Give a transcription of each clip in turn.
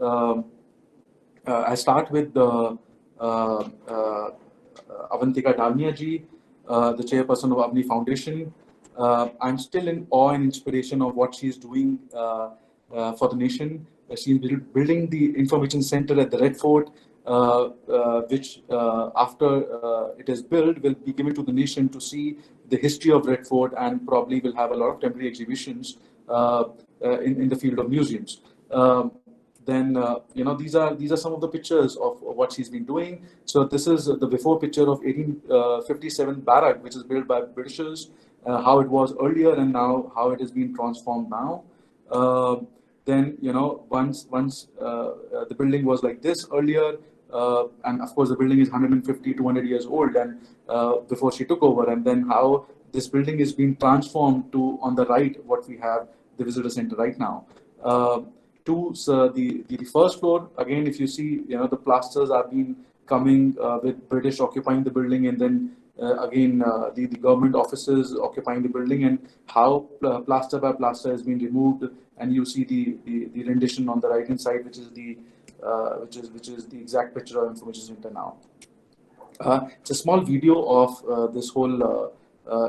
I start with the Avantika Dalmia ji, the chairperson of Avni Foundation. I'm still in awe and inspiration of what she's doing for the nation. She's building the information center at the Red Fort, which after it is built will be given to the nation to see the history of Red Fort, and probably will have a lot of temporary exhibitions in the field of museums. Then these are some of the pictures of what she's been doing. So this is the before picture of 1857 barrack, which is built by Britishers, how it was earlier and now how it has been transformed now. Then once the building was like this earlier, and of course the building is 150 200 years old, and before she took over, and then how this building is being transformed to, on the right, what we have, the visitor center right now. The first floor, again, if you see, the plasters are being coming with British occupying the building, and then again the government offices occupying the building, and how plaster by plaster has been removed, and you see the rendition on the right hand side, which is the exact picture of information center now. It's a small video of this whole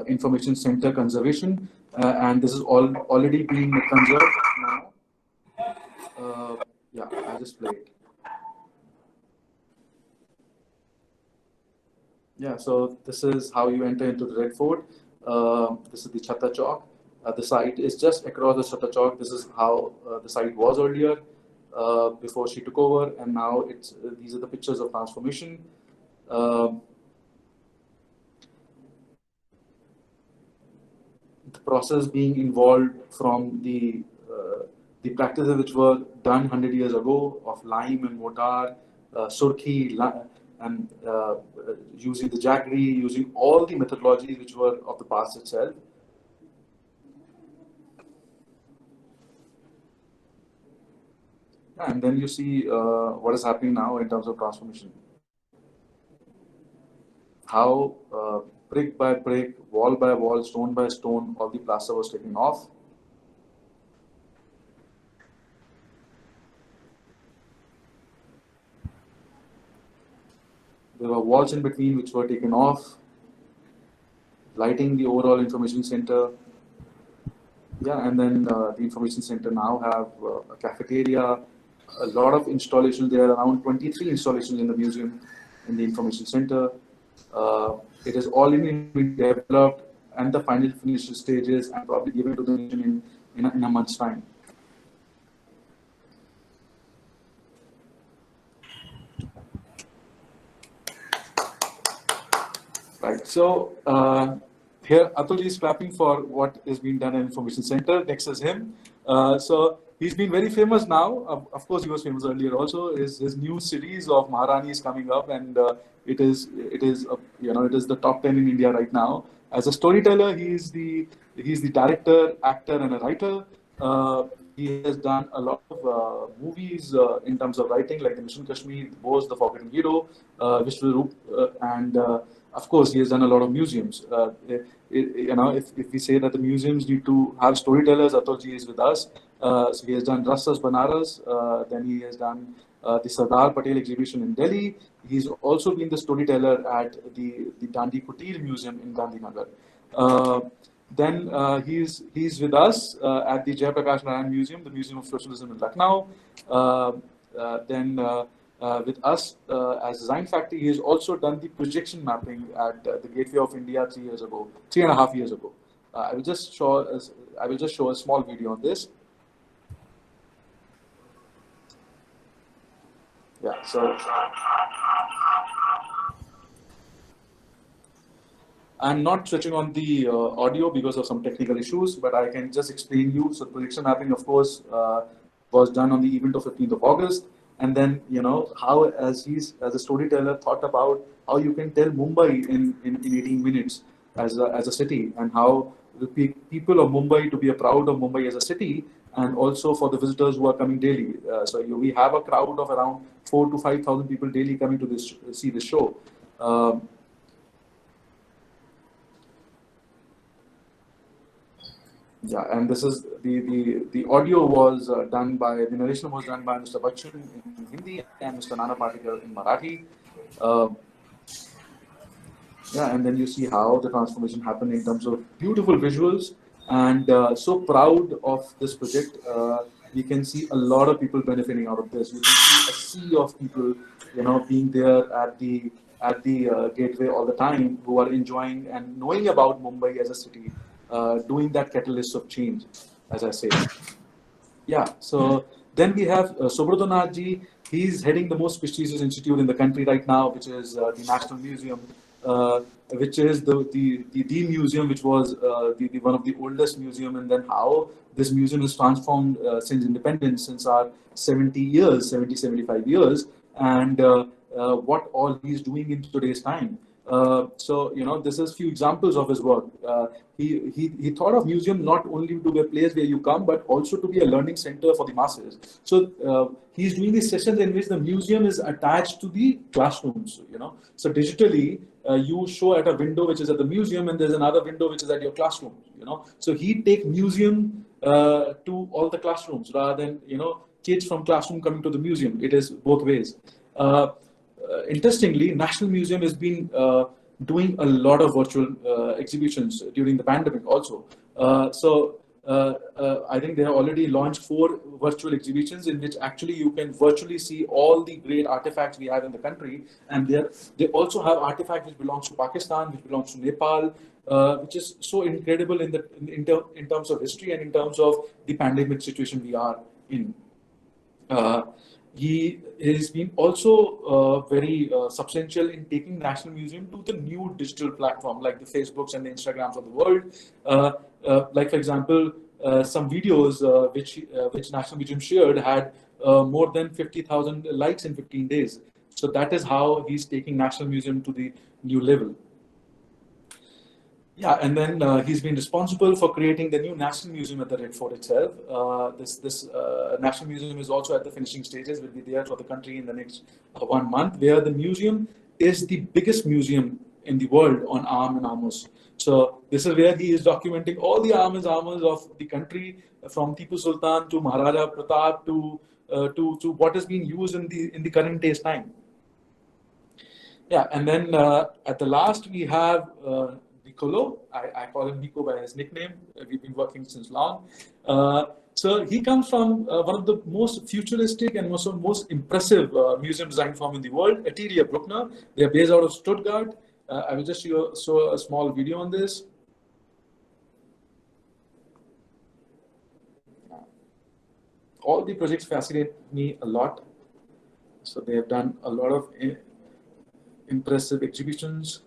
information center conservation, and this is already being conserved now. Yeah, I'll just play it. Yeah, so this is how you enter into the Red Fort. This is the Chhatta Chowk. The site is just across the Chhatta Chowk. This is how the site was earlier before she took over, and now these are the pictures of transformation. The process being involved from the practices which were done 100 years ago of lime and mortar, surkhi, and using the jaggery, using all the methodologies which were of the past itself. And then you see what is happening now in terms of transformation. How brick by brick, wall by wall, stone by stone, all the plaster was taken off. There were walls in between which were taken off, lighting the overall information center. Yeah, and then the information center now have a cafeteria, a lot of installations. There are around 23 installations in the museum, in the information center. It is all in developed and the final finished stages, and probably given to the nation in a month's time. Right. So here Atulji is clapping for what is being done in Information Center. Next is him. So he's been very famous now. Of course, he was famous earlier also. His new series of Maharani is coming up, and it is the top 10 in India right now. As a storyteller, he's the director, actor, and a writer. He has done a lot of movies in terms of writing, like the Mission Kashmir, Bose, The Forgotten Hero, Vishwaroop, and of course, he has done a lot of museums. If we say that the museums need to have storytellers, Atulji is with us. So he has done Rasas Banaras, then he has done the Sardar Patel exhibition in Delhi. He's also been the storyteller at the Dandi Kutir Museum in Gandhinagar. Then he's with us at the Jayaprakash Narayan Museum, the Museum of Socialism in Lucknow. With us as Design Factory, he has also done the projection mapping at the Gateway of India 3.5 years ago. I will just show a small video on this. Yeah, so I'm not switching on the audio because of some technical issues, but I can just explain you. So projection mapping, of course, was done on the event of 15th of August. And then, how as a storyteller thought about how you can tell Mumbai in 18 minutes as a city, and how the people of Mumbai to be proud of Mumbai as a city, and also for the visitors who are coming daily. We have a crowd of around 4,000 to 5,000 people daily coming to see this show. Yeah, and this is the audio was done by the narration was done by Mr. Bachchan in Hindi and Mr. Nana Patekar in Marathi. Uh, yeah, and then you see how the transformation happened in terms of beautiful visuals, and so proud of this project. We can see a lot of people benefiting out of this. You can see a sea of people, being there at the gateway all the time, who are enjoying and knowing about Mumbai as a city, doing that catalyst of change, as I say. Yeah, so then we have Subrata Nath ji. He's heading the most prestigious institute in the country right now, which is the National Museum, which is the museum, which was the one of the oldest museum, and then how this museum is transformed since independence, since our 70 years, 70 75 years, and what all he's doing in today's time. So this is few examples of his work. He thought of museum not only to be a place where you come, but also to be a learning center for the masses. So he's doing these sessions in which the museum is attached to the classrooms. So digitally you show at a window which is at the museum, and there's another window which is at your classroom. So he take museum to all the classrooms rather than kids from classroom coming to the museum. It is both ways. Interestingly, National Museum has been doing a lot of virtual exhibitions during the pandemic also. I think they have already launched 4 virtual exhibitions in which actually you can virtually see all the great artifacts we have in the country. And they also have artifacts which belongs to Pakistan, which belongs to Nepal, which is so incredible in terms of history and in terms of the pandemic situation we are in. Uh, he has been also very substantial in taking National Museum to the new digital platform like the Facebooks and the Instagrams of the world. Like for example, some videos which National Museum shared had more than 50,000 likes in 15 days. So that is how he's taking National Museum to the new level. Yeah, and then he's been responsible for creating the new National Museum at the Red Fort itself. This National Museum is also at the finishing stages, will be there for the country in the next 1 month, where the museum is the biggest museum in the world on arm and armors. So this is where he is documenting all the armors of the country, from Tipu Sultan to Maharaja Pratap to what is being used in the current day's time. Yeah, and then at the last we have Nicolo. I call him Nico by his nickname. We've been working since long. So he comes from one of the most futuristic and most impressive museum design firm in the world, Atelier Bruckner. They are based out of Stuttgart. I will just show a small video on this. All the projects fascinate me a lot. So they have done a lot of impressive exhibitions,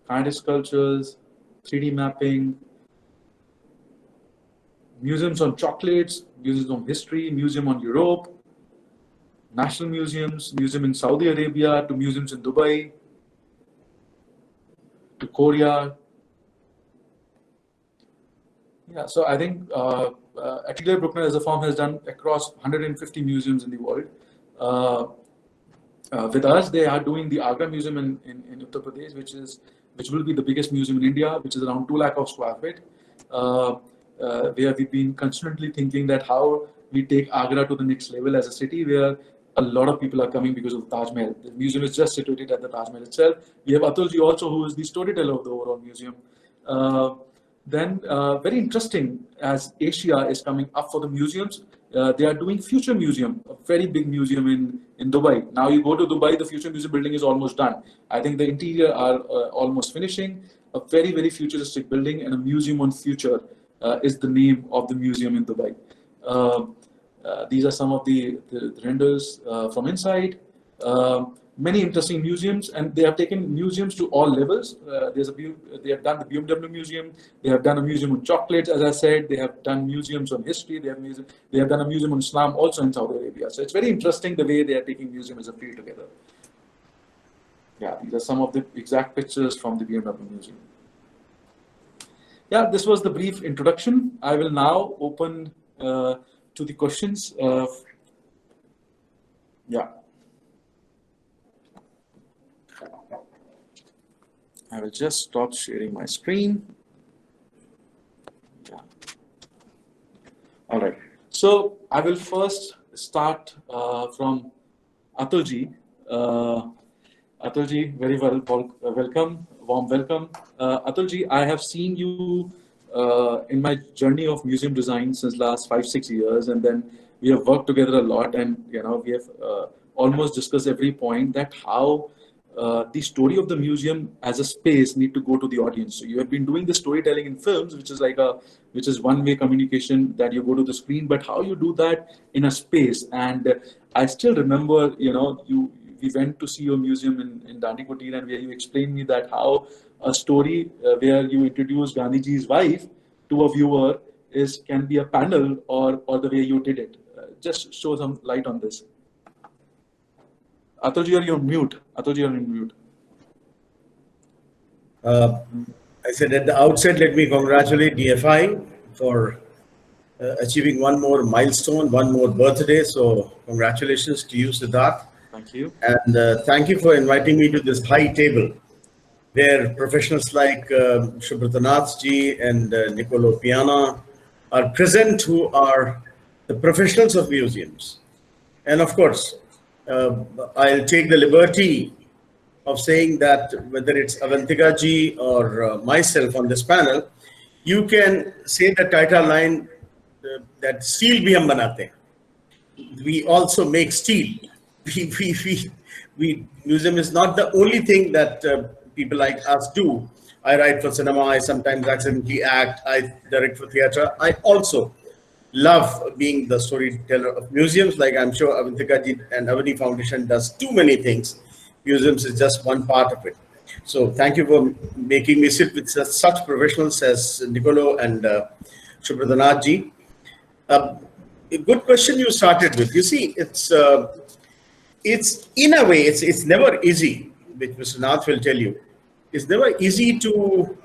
kind sculptures, 3D mapping, museums on chocolates, museums on history, museum on Europe, national museums, museum in Saudi Arabia, to museums in Dubai, to Korea. Yeah, so I think Atelier Bruckner as a firm has done across 150 museums in the world. With us, they are doing the Agra Museum in Uttar Pradesh, which will be the biggest museum in India, which is around 2 lakh of square feet. Where we've been constantly thinking that how we take Agra to the next level as a city, where a lot of people are coming because of Taj Mahal. The museum is just situated at the Taj Mahal itself. We have Atulji also, who is the storyteller of the overall museum. Then very interesting, as Asia is coming up for the museums, they are doing Future Museum, a very big museum in Dubai. Now you go to Dubai, the Future Museum building is almost done. I think the interior are almost finishing. A very, very futuristic building, and a museum on future is the name of the museum in Dubai. These are some of the renders from inside. Many interesting museums, and they have taken museums to all levels. They have done the BMW museum. They have done a museum on chocolates, as I said. They have done museums on history. They have done a museum on Islam also in Saudi Arabia. So it's very interesting the way they are taking museum as a field together. Yeah, these are some of the exact pictures from the BMW museum. Yeah, this was the brief introduction. I will now open to the questions. Yeah. I will just stop sharing my screen. Yeah. So I will first start from Atulji. Atulji, very welcome, warm welcome. Atulji, I have seen you in my journey of museum design since last 5-6 years, and then we have worked together a lot, and we have almost discussed every point that how the story of the museum as a space need to go to the audience. So you have been doing the storytelling in films, which is one-way communication that you go to the screen, but how you do that in a space. And I still remember, we went to see your museum in Dandi Kutir, and where you explained me that how a story where you introduce Gandhiji's wife to a viewer can be a panel or the way you did it. Just show some light on this. Atulji, you're on mute. Atulji, you're on mute. I said at the outset, let me congratulate DFI for achieving one more milestone, one more birthday. So congratulations to you, Siddharth. Thank you. And thank you for inviting me to this high table where professionals like Subrata Nath ji and Niccolo Piana are present, who are the professionals of museums. And of course, I'll take the liberty of saying that whether it's Avantika ji or myself on this panel, you can say the title line that steel bhi hum banate. We also make steel. Museum is not the only thing that people like us do. I write for cinema, I sometimes accidentally act, I direct for theatre. I also love being the storyteller of museums, like I'm sure Avantika ji and Avani Foundation does too many things. Museums is just one part of it. So thank you for making me sit with such professionals as Niccolo and Subrata Nath ji. A good question you started with. You see, it's in a way, it's never easy, which Mr. Nath will tell you. It's never easy to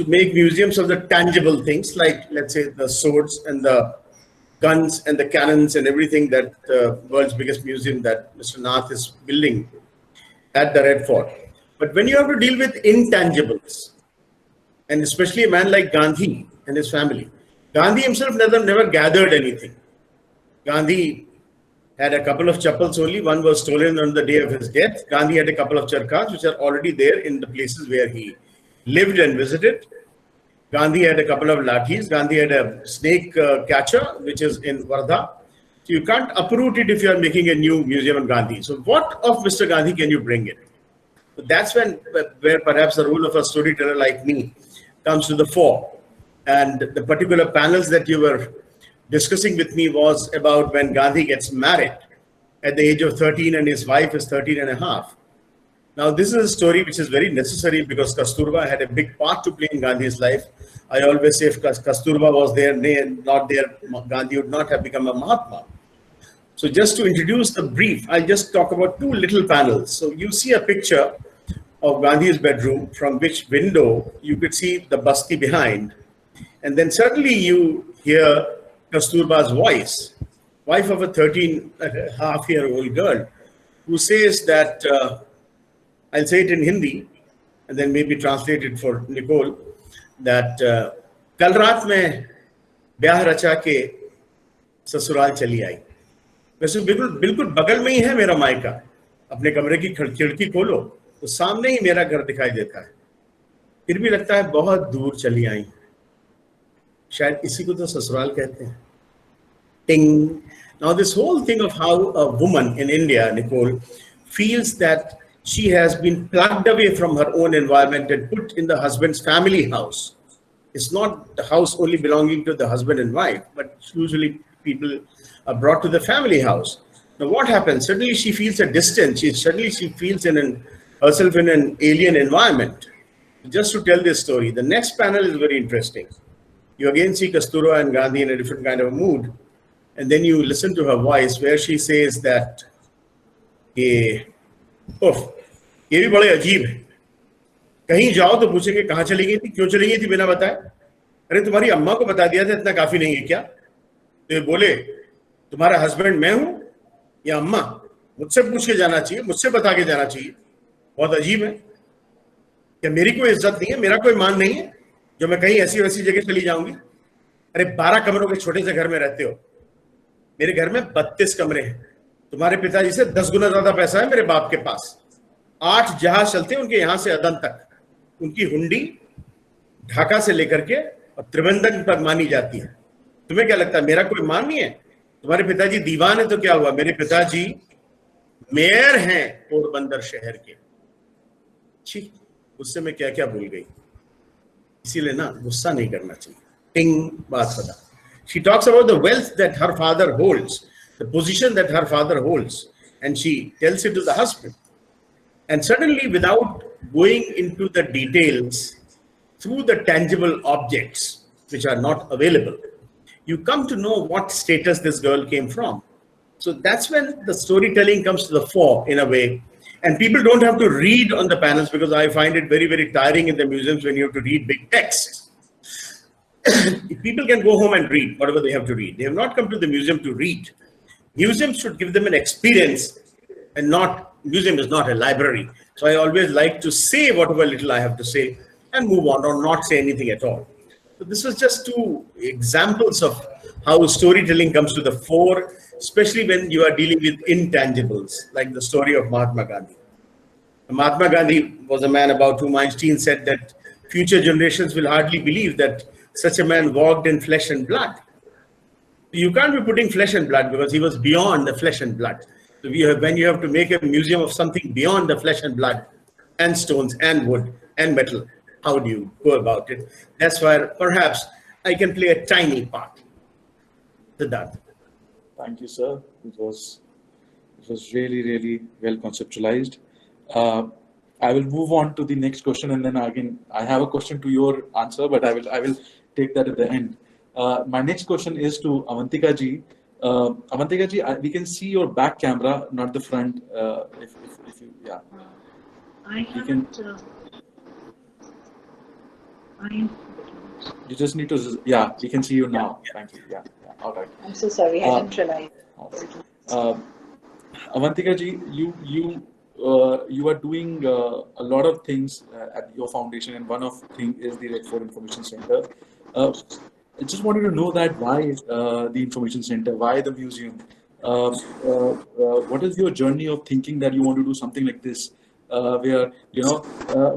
make museums of the tangible things, like, let's say, the swords and the guns and the cannons and everything that the world's biggest museum that Mr. Nath is building at the Red Fort. But when you have to deal with intangibles, and especially a man like Gandhi and his family, Gandhi himself never gathered anything. Gandhi had a couple of chappals only. One was stolen on the day of his death. Gandhi had a couple of charkas, which are already there in the places where he lived and visited. Gandhi had a couple of lathis. Gandhi had a snake catcher, which is in Wardha. So you can't uproot it if you are making a new museum of Gandhi. So what of Mr. Gandhi can you bring in? So that's where perhaps the role of a storyteller like me comes to the fore. And the particular panels that you were discussing with me was about when Gandhi gets married at the age of 13 and his wife is 13 and a half. Now, this is a story which is very necessary because Kasturba had a big part to play in Gandhi's life. I always say if Kasturba was there, not there, Gandhi would not have become a Mahatma. So just to introduce the brief, I'll just talk about two little panels. So you see a picture of Gandhi's bedroom, from which window you could see the basti behind. And then suddenly you hear Kasturba's voice, wife of a 13-and-a-half-year-old girl, who says that, I'll say it in Hindi, and then maybe translate it for Nicole, that कल रात में ब्याह रचा के ससुराल चली आई. वैसे बिल्कुल बगल में ही है मेरा मायका. अपने कमरे की खिड़की खोलो तो सामने ही मेरा घर दिखाई देता है. फिर भी लगता है बहुत दूर चली आई. शायद इसी को तो ससुराल कहते हैं. Ting. Now this whole thing of how a woman in India, Nicole, feels that she has been plugged away from her own environment and put in the husband's family house. It's not the house only belonging to the husband and wife, but usually people are brought to the family house. Now what happens? Suddenly she feels a distance. Suddenly she feels herself in an alien environment. Just to tell this story, the next panel is very interesting. You again see Kasturba and Gandhi in a different kind of mood. And then you listen to her voice where she says that, ये भी बड़े अजीब है. कहीं जाओ तो पूछेंगे कहाँ चली गई थी, क्यों चली गई थी बिना बताए. अरे तुम्हारी अम्मा को बता दिया था, इतना काफी नहीं है क्या? तो ये बोले तुम्हारा हस्बैंड मैं हूं या अम्मा? मुझसे पूछ के जाना चाहिए, मुझसे बता के जाना चाहिए. बहुत अजीब है. क्या मेरी कोई इज्जत नहीं है, मेरा कोई मान नहीं है जो मैं कहीं ऐसी वैसी जगह चली जाऊंगी? अरे 12 कमरों के छोटे से घर में रहते हो, मेरे घर में 32 कमरे हैं, तुम्हारे पिताजी से 10 गुना ज्यादा पैसा है मेरे बाप के पास, 8 जहाज चलते हैं उनके यहां से अदन तक, उनकी हुंडी ढाका से लेकर के और त्रिवेंद्रम तक मानी जाती है। तुम्हें क्या लगता है मेरा कोई मान नहीं है? तुम्हारे पिताजी दीवान है तो क्या हुआ, मेरे पिताजी मेयर हैं पोरबंदर शहर के। छी, उससे मैं क्या क्या भूल गई, इसीलिए ना गुस्सा नहीं करना चाहिए। टिंग, बात बता। She talks about the wealth that her father holds, the position that her father holds, and she tells it to the husband. And suddenly, without going into the details, through the tangible objects which are not available, you come to know what status this girl came from. So that's when the storytelling comes to the fore in a way. And people don't have to read on the panels, because I find it very, very tiring in the museums when you have to read big text. If people can go home and read whatever they have to read, they have not come to the museum to read. Museums should give them an experience, and not, museum is not a library. So I always like to say whatever little I have to say and move on, or not say anything at all. So this was just 2 examples of how storytelling comes to the fore, especially when you are dealing with intangibles, like the story of Mahatma Gandhi. Mahatma Gandhi was a man about whom Einstein said that future generations will hardly believe that such a man walked in flesh and blood. You can't be putting flesh and blood, because he was beyond the flesh and blood. So when you have to make a museum of something beyond the flesh and blood and stones and wood and metal, how do you go about it? That's where perhaps I can play a tiny part. Siddharth. Thank you, sir. It was really, really well conceptualized. I will move on to the next question, and then again I have a question to your answer, but I will take that at the end. My next question is to Avantika ji. Avantika ji, we can see your back camera, not the front. If you, yeah. I haven't. You just need to, yeah, we can see you now. Yeah. Thank you. Yeah. All right. I'm so sorry, I didn't realize. Avantika ji, you are doing a lot of things at your foundation, and one of thing is the Redford Information Center. I just wanted to know that why the Information Center, why the museum? What is your journey of thinking that you want to do something like this? Where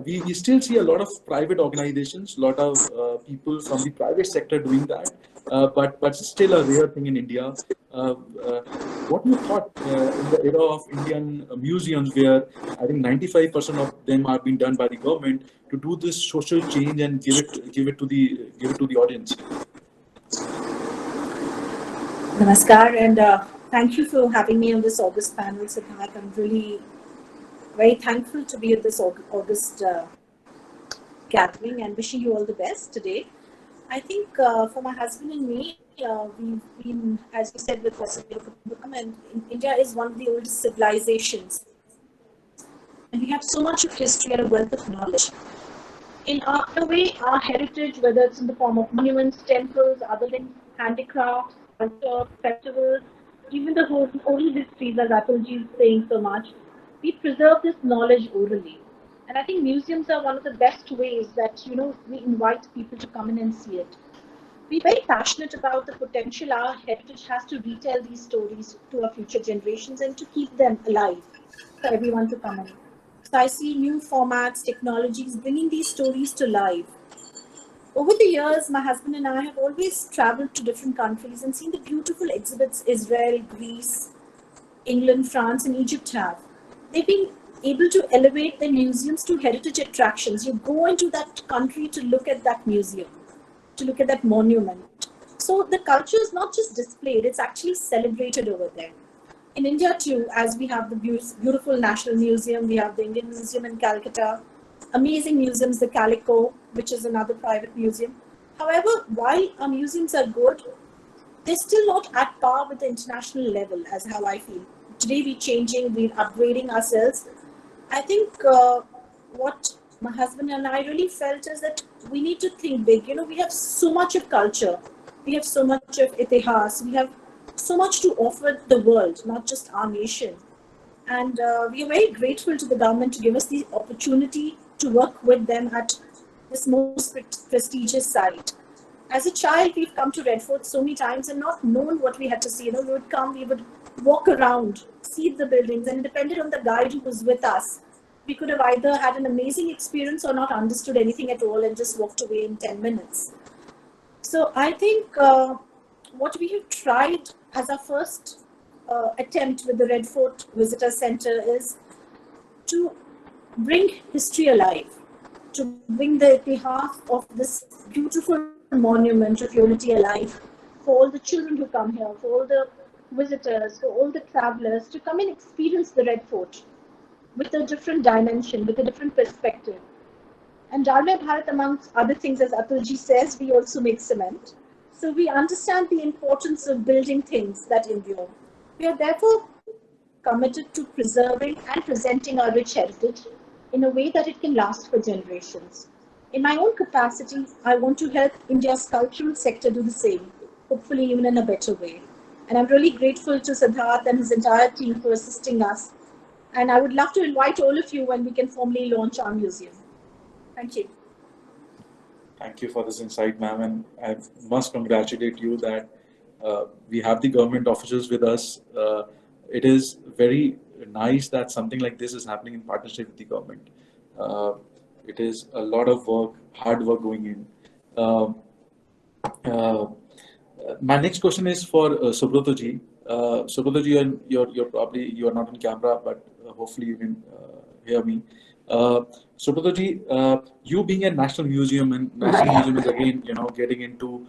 we still see a lot of private organizations, a lot of people from the private sector doing that, but it's still a rare thing in India. What you thought in the era of Indian museums, where I think 95% of them are being done by the government, to do this social change and give it to the audience? Namaskar, and thank you for having me on this August panel, Siddharth. I'm really very thankful to be at this August gathering, and wishing you all the best today. I think for my husband and me, we've been, as you said, with Vasavi, and India is one of the oldest civilizations. And we have so much of history and a wealth of knowledge. In a way, our heritage, whether it's in the form of monuments, temples, other things, handicrafts, culture, festivals, even the whole oral histories, as Atulji is saying so much, we preserve this knowledge orally. And I think museums are one of the best ways that, we invite people to come in and see it. We're very passionate about the potential our heritage has to retell these stories to our future generations and to keep them alive for everyone to come in. So I see new formats, technologies bringing these stories to life. Over the years, my husband and I have always traveled to different countries and seen the beautiful exhibits Israel, Greece, England, France, and Egypt have. They've been able to elevate their museums to heritage attractions. You go into that country to look at that museum, to look at that monument. So the culture is not just displayed, it's actually celebrated over there. In India too, as we have the beautiful National Museum, we have the Indian Museum in Calcutta, amazing museums, the Calico, which is another private museum. However, while our museums are good, they're still not at par with the international level, as how I feel. Today we're changing, we're upgrading ourselves. I think what my husband and I really felt is that we need to think big. We have so much of culture, we have so much of itihas, we have so much to offer the world, not just our nation. And we are very grateful to the government to give us the opportunity to work with them at this most prestigious site. as a child, we've come to Red Fort so many times and not known what we had to see. We would come, we would walk around, see the buildings, and depended on the guide who was with us, we could have either had an amazing experience or not understood anything at all and just walked away in 10 minutes. So I think what we have tried as our first attempt with the Red Fort Visitor Center is to bring history alive, to bring the itihas of this beautiful monument of unity alive for all the children who come here, for all the visitors, for all the travelers to come and experience the Red Fort with a different dimension, with a different perspective. And Dalmia Bharat, amongst other things, as Atulji says, we also make cement. So we understand the importance of building things that endure. We are therefore committed to preserving and presenting our rich heritage in a way that it can last for generations. In my own capacity, I want to help India's cultural sector do the same, hopefully even in a better way. And I'm really grateful to Siddharth and his entire team for assisting us. And I would love to invite all of you when we can formally launch our museum. Thank you. Thank you for this insight, ma'am. And I must congratulate you that we have the government officials with us. It is very nice that something like this is happening in partnership with the government. It is a lot of work, hard work going in. My next question is for Subrata ji. Subrata ji, you are not on camera, but hopefully you can hear me. Subrata ji, you being a national museum, and national museum is again, getting into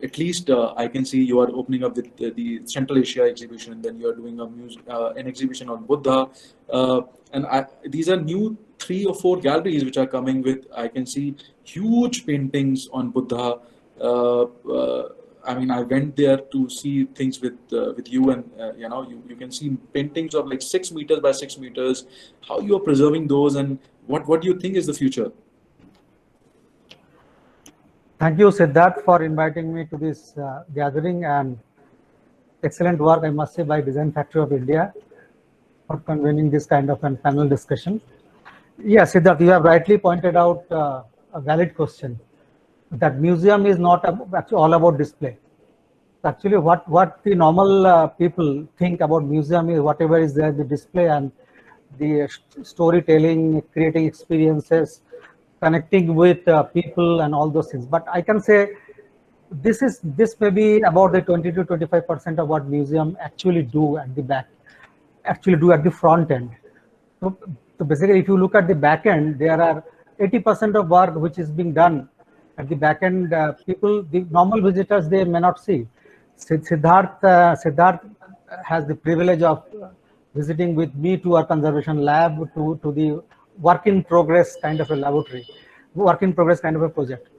at least I can see you are opening up the Central Asia exhibition, then you are doing an exhibition on Buddha, and these are new 3 or 4 galleries which are coming with, I can see, huge paintings on Buddha. I mean, I went there to see things with you, and you can see paintings of like 6 meters by 6 meters. How you are preserving those, and what do you think is the future? Thank you, Siddharth, for inviting me to this gathering, and excellent work, I must say, by Design Factory of India for convening this kind of a panel discussion. Yes, Siddharth, you have rightly pointed out a valid question. That museum is not actually all about display. Actually, what the normal people think about museum is whatever is there, the display and the storytelling, creating experiences, connecting with people and all those things. But I can say this may be about the 20 to 25% of what museum actually do at the back, actually do at the front end. So basically, if you look at the back end, there are 80% of work which is being done at the back end. People, the normal visitors, they may not see. Siddharth has the privilege of visiting with me to our conservation lab, to the work in progress kind of a laboratory, work in progress kind of a project.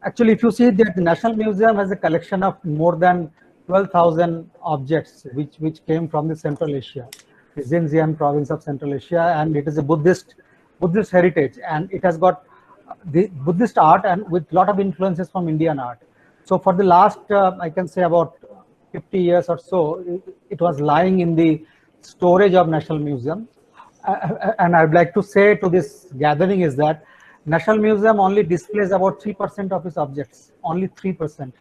Actually, if you see that the National Museum has a collection of more than 12,000 objects which came from the Central Asia, the Xinjiang province of Central Asia, and it is a Buddhist heritage, and it has got the Buddhist art and with lot of influences from Indian art. So for the last, I can say about 50 years or so, it was lying in the storage of National Museum. And I'd like to say to this gathering is that National Museum only displays about 3% of its objects, only 3%.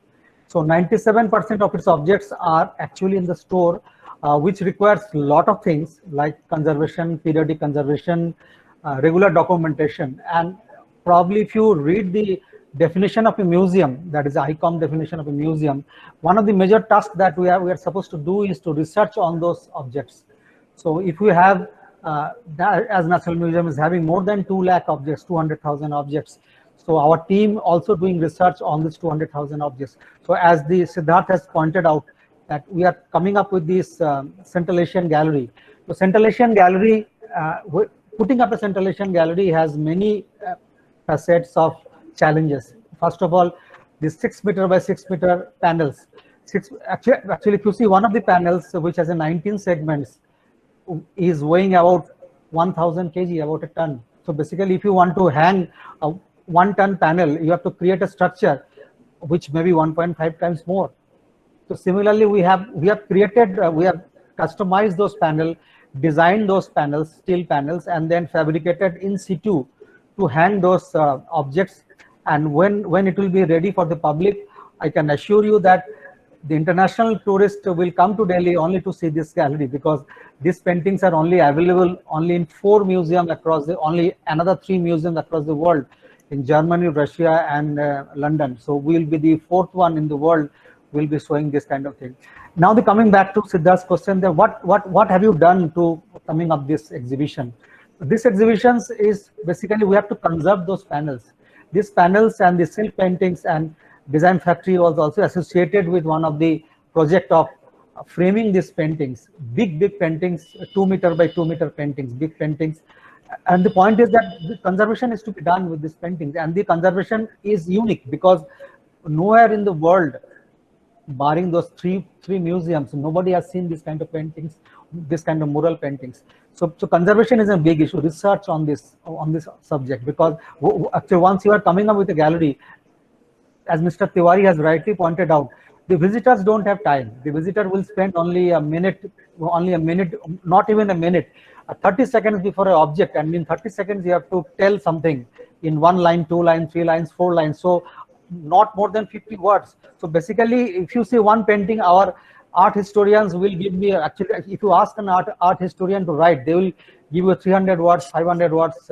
So 97% of its objects are actually in the store, which requires a lot of things like conservation, periodic conservation, regular documentation. And probably if you read the definition of a museum, that is the ICOM definition of a museum, one of the major tasks that we are supposed to do is to research on those objects. So if we have, as National Museum is having more than 2 lakh objects, 200,000 objects. So our team also doing research on this 200,000 objects. So as the Siddharth has pointed out, that we are coming up with this Central Asian Gallery. So Central Asian Gallery, putting up a Central Asian Gallery has many facets of challenges. First of all, the 6 meter by 6 meter panels. Actually, if you see one of the panels, which has a 19 segments, is weighing about 1,000 kg, about a ton. So basically, if you want to hang a 1 ton panel, you have to create a structure which may be 1.5 times more. So similarly, we have created, we have customized those panels, designed those panels, steel panels, and then fabricated in situ to hang those objects And when it will be ready for the public, I can assure you that the international tourists will come to Delhi only to see this gallery, because these paintings are only available only in 4 museums across the, only another 3 museums across the world, in Germany, Russia, and London. So we'll be the 4th one in the world will be showing this kind of thing. Now, the coming back to Siddharth's question, that what have you done to coming up this exhibition? This exhibitions is basically we have to conserve those panels. These panels and the silk paintings and Design Factory was also associated with one of the project of framing these paintings, big paintings, 2 meter by 2 meter paintings, big paintings. And the point is that the conservation is to be done with these paintings, and the conservation is unique because nowhere in the world, barring those three museums, nobody has seen this kind of paintings, this kind of mural paintings. So conservation is a big issue, research on this subject, because actually once you are coming up with a gallery, as Mr. Tiwari has rightly pointed out, the visitors don't have time. The visitor will spend only a minute, not even a minute, 30 seconds before an object, and in 30 seconds you have to tell something in 1 line, 2 lines, 3 lines, 4 lines. So not more than 50 words. So basically, if you see one painting, our art historians will give me, actually, if you ask an art historian to write, they will give you 300 words, 500 words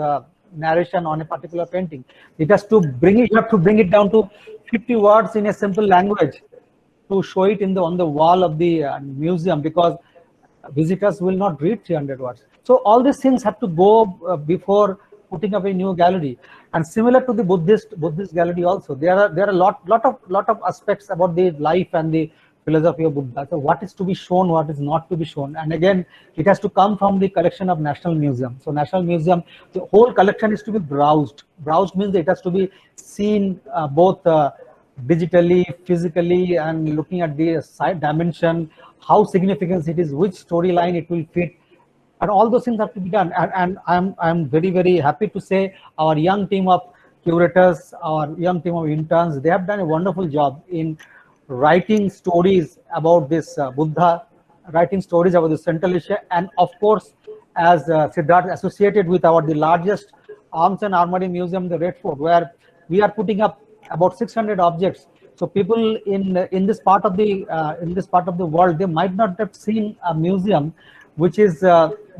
narration on a particular painting. It has to bring it, you have to bring it down to 50 words in a simple language to show it on the wall of the museum, because visitors will not read 300 words. So all these things have to go before putting up a new gallery. And similar to the Buddhist gallery also, there are a lot of aspects about the life and the philosophy of Buddha. So what is to be shown, what is not to be shown, and again it has to come from the collection of National Museum. So National Museum, the whole collection is to be browsed. Browsed means it has to be seen both digitally, physically, and looking at the side dimension, how significant it is, which storyline it will fit, and all those things have to be done. And I'm very happy to say our young team of curators, our young team of interns, they have done a wonderful job in writing stories about this Buddha, writing stories about the Central Asia, and of course, as Siddharth, associated with the largest Arms and Armory Museum, the Red Fort, where we are putting up about 600 objects. So people in this part of the world, they might not have seen a museum which is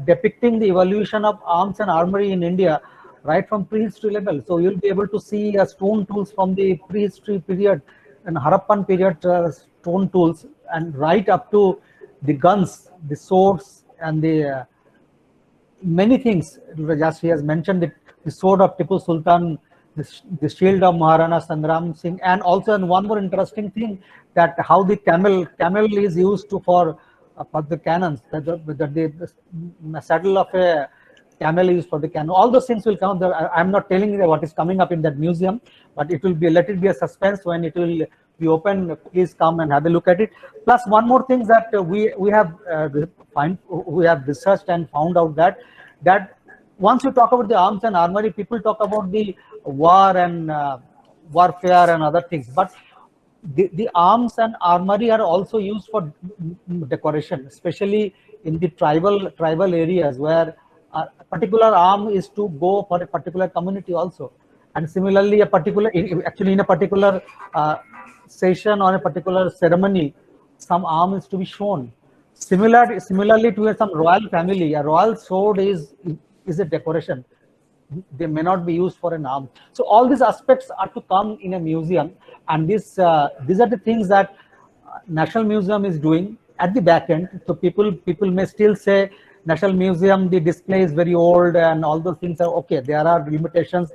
depicting the evolution of arms and armory in India, right from prehistory level. So you'll be able to see stone tools from the prehistory period and Harappan period stone tools, and right up to the guns, the swords, and the many things. Just he has mentioned the sword of Tipu Sultan, the shield of Maharana Sangram Singh, and also one more interesting thing, that how the camel is used for the cannons, the saddle of a camel is for the cannon. All those things will come. I'm not telling you what is coming up in that museum, but it will be, let it be a suspense. When it will be open, please come and have a look at it. Plus one more thing that we have researched and found out that once you talk about the arms and armory, people talk about the war and warfare and other things, but the arms and armory are also used for decoration, especially in the tribal areas, where a particular arm is to go for a particular community also. And similarly, in a particular session or a particular ceremony, some arm is to be shown. Similarly to some royal family, a royal sword is a decoration. They may not be used for an arm. So all these aspects are to come in a museum, and these are the things that National Museum is doing at the back end. So people may still say National Museum, the display is very old and all those things are okay. There are limitations,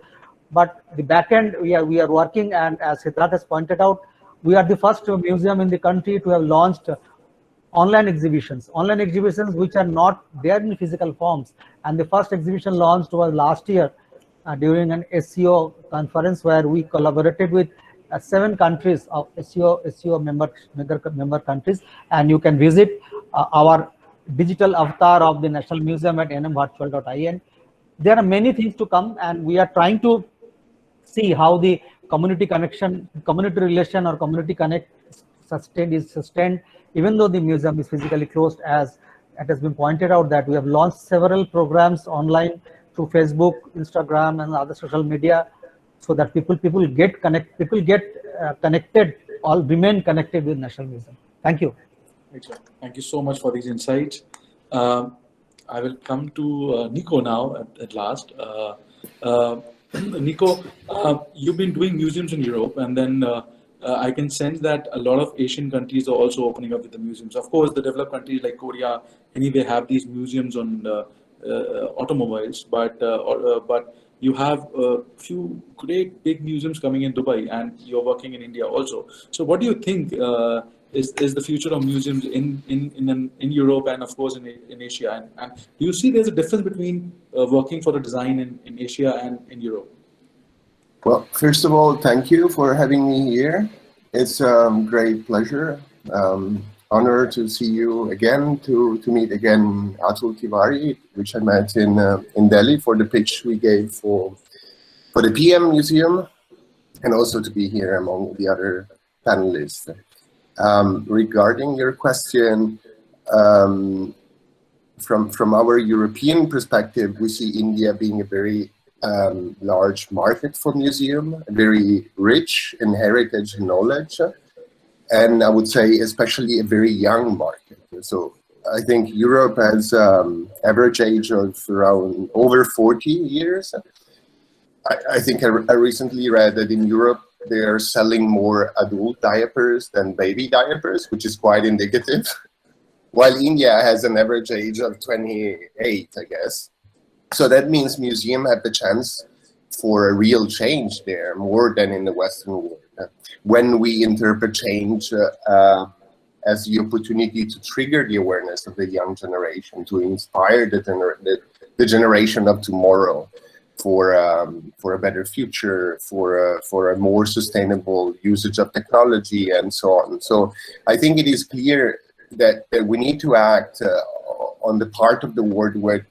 but the back end we are working, and as Siddharth has pointed out, we are the first museum in the country to have launched online exhibitions which are not there in physical forms. And the first exhibition launched was last year during an SCO conference, where we collaborated with 7 countries of SCO member countries, and you can visit our digital avatar of the National Museum at nmvirtual.in. There are many things to come, and we are trying to see how the community connection, community relation, or community connect is sustained, even though the museum is physically closed. As it has been pointed out, that we have launched several programs online through Facebook, Instagram, and other social media so that people get connected, all remain connected with National Museum. Thank you. Thank you so much for these insights. I will come to Nico now at last. Nico, you've been doing museums in Europe, and then I can sense that a lot of Asian countries are also opening up with the museums. Of course, the developed countries like Korea, anyway, have these museums on automobiles, but you have a few great big museums coming in Dubai, and you're working in India also. So, what do you think is the future of museums in Europe and of course in Asia? And do you see there's a difference between working for the design in Asia and in Europe? Well, first of all, thank you for having me here. It's a great pleasure. Honor to see you again, to meet again Atul Tiwari, which I met in Delhi for the pitch we gave for the PM Museum, and also to be here among the other panelists. Regarding your question, from our European perspective, we see India being a very large market for museum, very rich in heritage and knowledge, and I would say especially a very young market. So I think Europe has average age of around over 40 years. I think I recently read that in Europe they are selling more adult diapers than baby diapers, which is quite indicative. While India has an average age of 28, I guess. So that means museums have the chance for a real change there, more than in the Western world. When we interpret change as the opportunity to trigger the awareness of the young generation, to inspire the generation of tomorrow for a better future, for a more sustainable usage of technology, and so on. So I think it is clear that we need to act on the part of the world where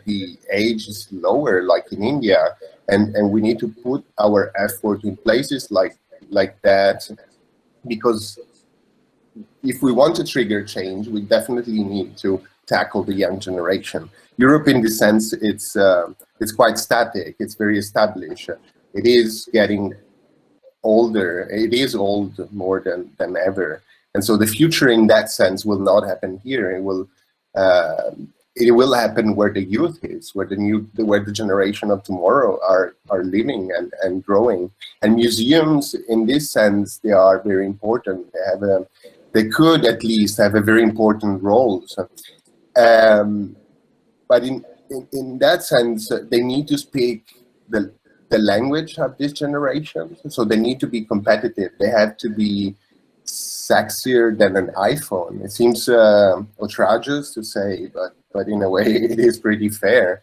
the age is lower, like in India, and we need to put our effort in places like that, because if we want to trigger change, we definitely need to tackle the young generation. Europe, in this sense, it's quite static. It's very established. It is getting older. It is old more than ever, and so the future, in that sense, will not happen here. It will happen where the youth is, where the generation of tomorrow are living and growing. And museums, in this sense, they are very important. They could at least have a very important role. So, but in that sense, they need to speak the language of this generation. So they need to be competitive. They have to be sexier than an iPhone. It seems outrageous to say, but in a way it is pretty fair.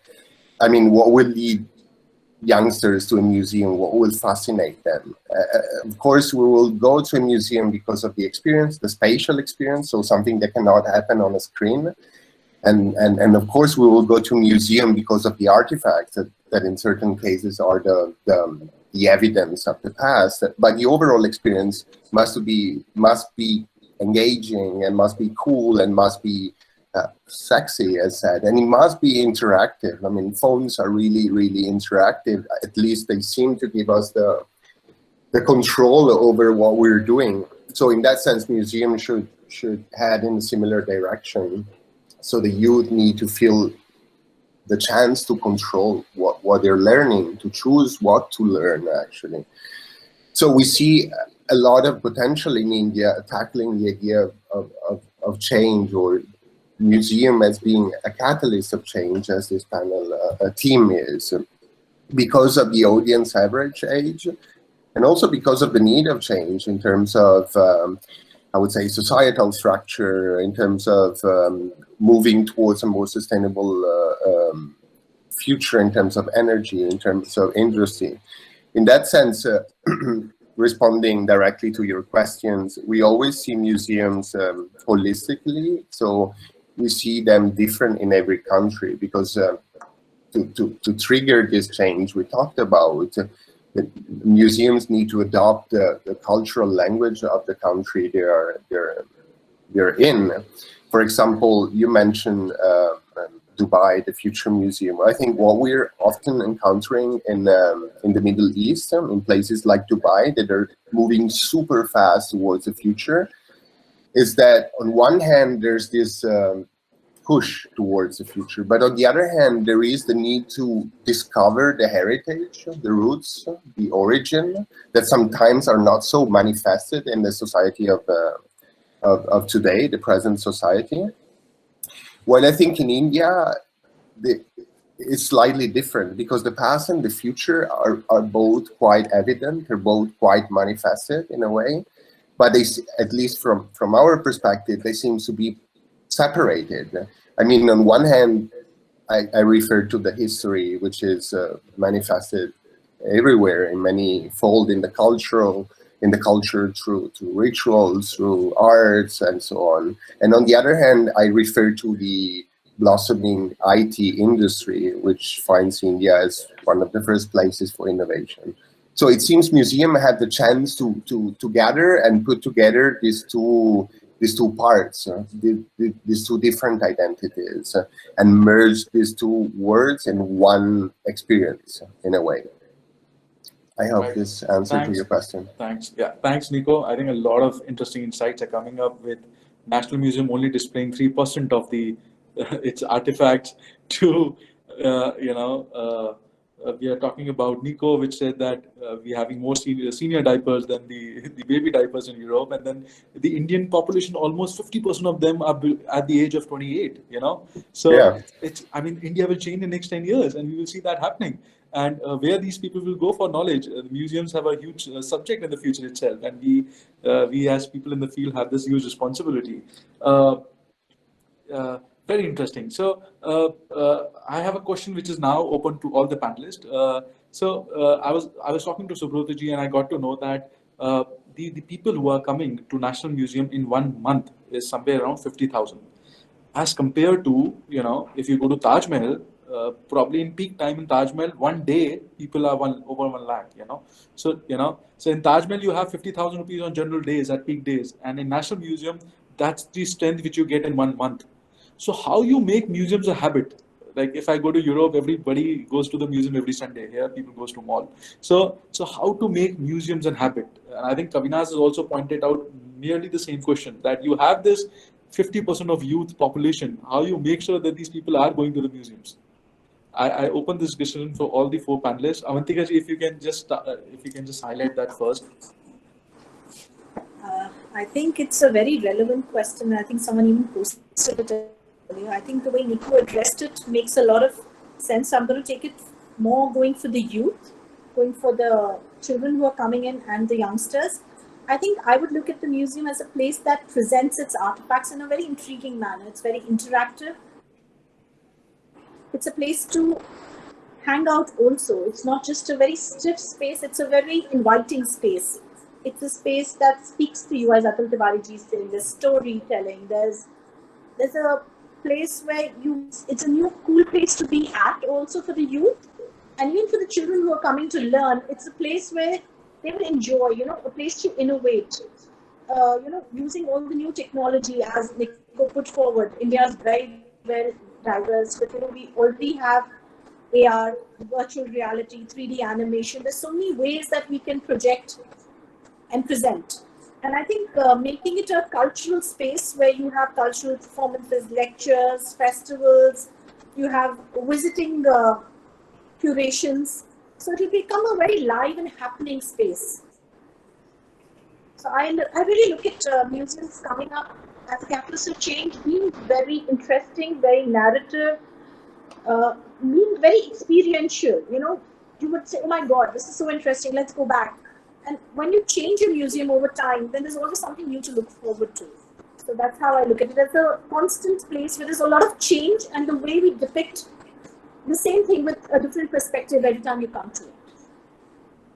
I mean, what will lead youngsters to a museum? What will fascinate them? Of course, we will go to a museum because of the experience, the spatial experience, so something that cannot happen on a screen. And of course, we will go to a museum because of the artifacts that in certain cases are the evidence of the past. But the overall experience must be engaging, and must be cool, and must be sexy, as said, and it must be interactive. I mean, phones are really, really interactive. At least they seem to give us the control over what we're doing. So in that sense, museums should head in a similar direction. So the youth need to feel the chance to control what they're learning, to choose what to learn, actually. So we see a lot of potential in India tackling the idea of change, or museum as being a catalyst of change, as this panel team is, because of the audience average age, and also because of the need of change in terms of, I would say, societal structure, in terms of moving towards a more sustainable future, in terms of energy, in terms of industry. In that sense, responding directly to your questions, we always see museums holistically. So we see them different in every country, because to trigger this change we talked about, the museums need to adopt the cultural language of the country they're in. For example, you mentioned Dubai, the Future Museum. I think what we're often encountering in the Middle East, in places like Dubai that are moving super fast towards the future, is that on one hand there's this push towards the future, but on the other hand there is the need to discover the heritage, the roots, the origin that sometimes are not so manifested in the society of today, the present society. Well, I think in India it's slightly different, because the past and the future are both quite evident, they're both quite manifested in a way, but they, at least from our perspective, they seem to be separated. I mean, on one hand, I refer to the history, which is manifested everywhere in many fold in the culture through rituals, through arts, and so on. And on the other hand, I refer to the blossoming IT industry, which finds India as one of the first places for innovation. So it seems museum had the chance to gather and put together these two parts, these two different identities, and merge these two words in one experience in a way. I hope this answered your question. Thanks. Yeah, thanks, Nico. I think a lot of interesting insights are coming up, with National Museum only displaying 3% of its artifacts to, we are talking about Nico, which said that we're having more senior diapers than the baby diapers in Europe, and then the Indian population, almost 50% of them are at the age of 28. So yeah. India will change in the next 10 years, and we will see that happening. And where these people will go for knowledge, the museums have a huge subject in the future itself, and we as people in the field have this huge responsibility. Very interesting. So I have a question which is now open to all the panelists. I was talking to Subrata ji, and I got to know that the people who are coming to National Museum in 1 month is somewhere around 50,000, as compared to, if you go to Taj Mahal, probably in peak time in Taj Mahal, one day people are over 1 lakh. So in Taj Mahal you have 50,000 rupees on general days, at peak days, and in National Museum that's the strength which you get in 1 month. So how you make museums a habit? Like if I go to Europe, everybody goes to the museum every Sunday. Here, people goes to mall. So how to make museums a habit? And I think Kavinaaz has also pointed out nearly the same question, that you have this 50% of youth population. How you make sure that these people are going to the museums? I open this discussion for all the 4 panelists. Avantika ji, if you can just highlight that first. I think it's a very relevant question. I think someone even posted it. I think the way Nico addressed it makes a lot of sense. I'm going to take it more going for the youth, going for the children who are coming in and the youngsters. I think I would look at the museum as a place that presents its artifacts in a very intriguing manner. It's very interactive. It's a place to hang out also. It's not just a very stiff space, it's a very inviting space. It's a space that speaks to you, as Atul Tiwari ji is saying. There's storytelling, there's a place where it's a new cool place to be at also for the youth, and even for the children who are coming to learn. It's a place where they will enjoy, a place to innovate, using all the new technology, as Nico put forward. India is very well diverse, but we already have AR, virtual reality, 3D animation. There's so many ways that we can project and present. And I think making it a cultural space where you have cultural performances, lectures, festivals, you have visiting curations. So it will become a very live and happening space. So I really look at museums coming up as a catalyst of change, being very interesting, very narrative, being very experiential. You would say, oh my God, this is so interesting, let's go back. And when you change a museum over time, then there's always something new to look forward to. So that's how I look at it, as a constant place where there's a lot of change, and the way we depict the same thing with a different perspective every time you come to it.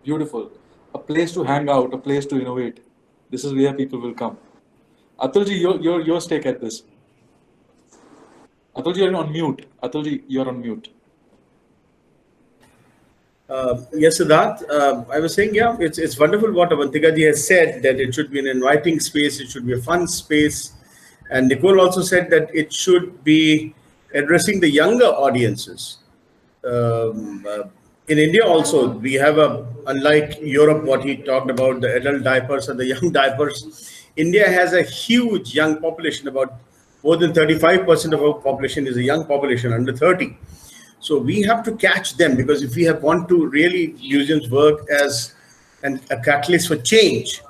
Beautiful. A place to hang out, a place to innovate. This is where people will come. Atulji, your take at this. Atulji, you're on mute. Atulji, you're on mute. Yes, Siddharth. I was saying, yeah, it's wonderful what Avantika ji has said, that it should be an inviting space, it should be a fun space. And Nicole also said that it should be addressing the younger audiences. In India also, we have unlike Europe, what he talked about, the adult diapers and the young diapers, India has a huge young population. About more than 35% of our population is a young population under 30. So we have to catch them, because if we want to really museums work as a catalyst for change,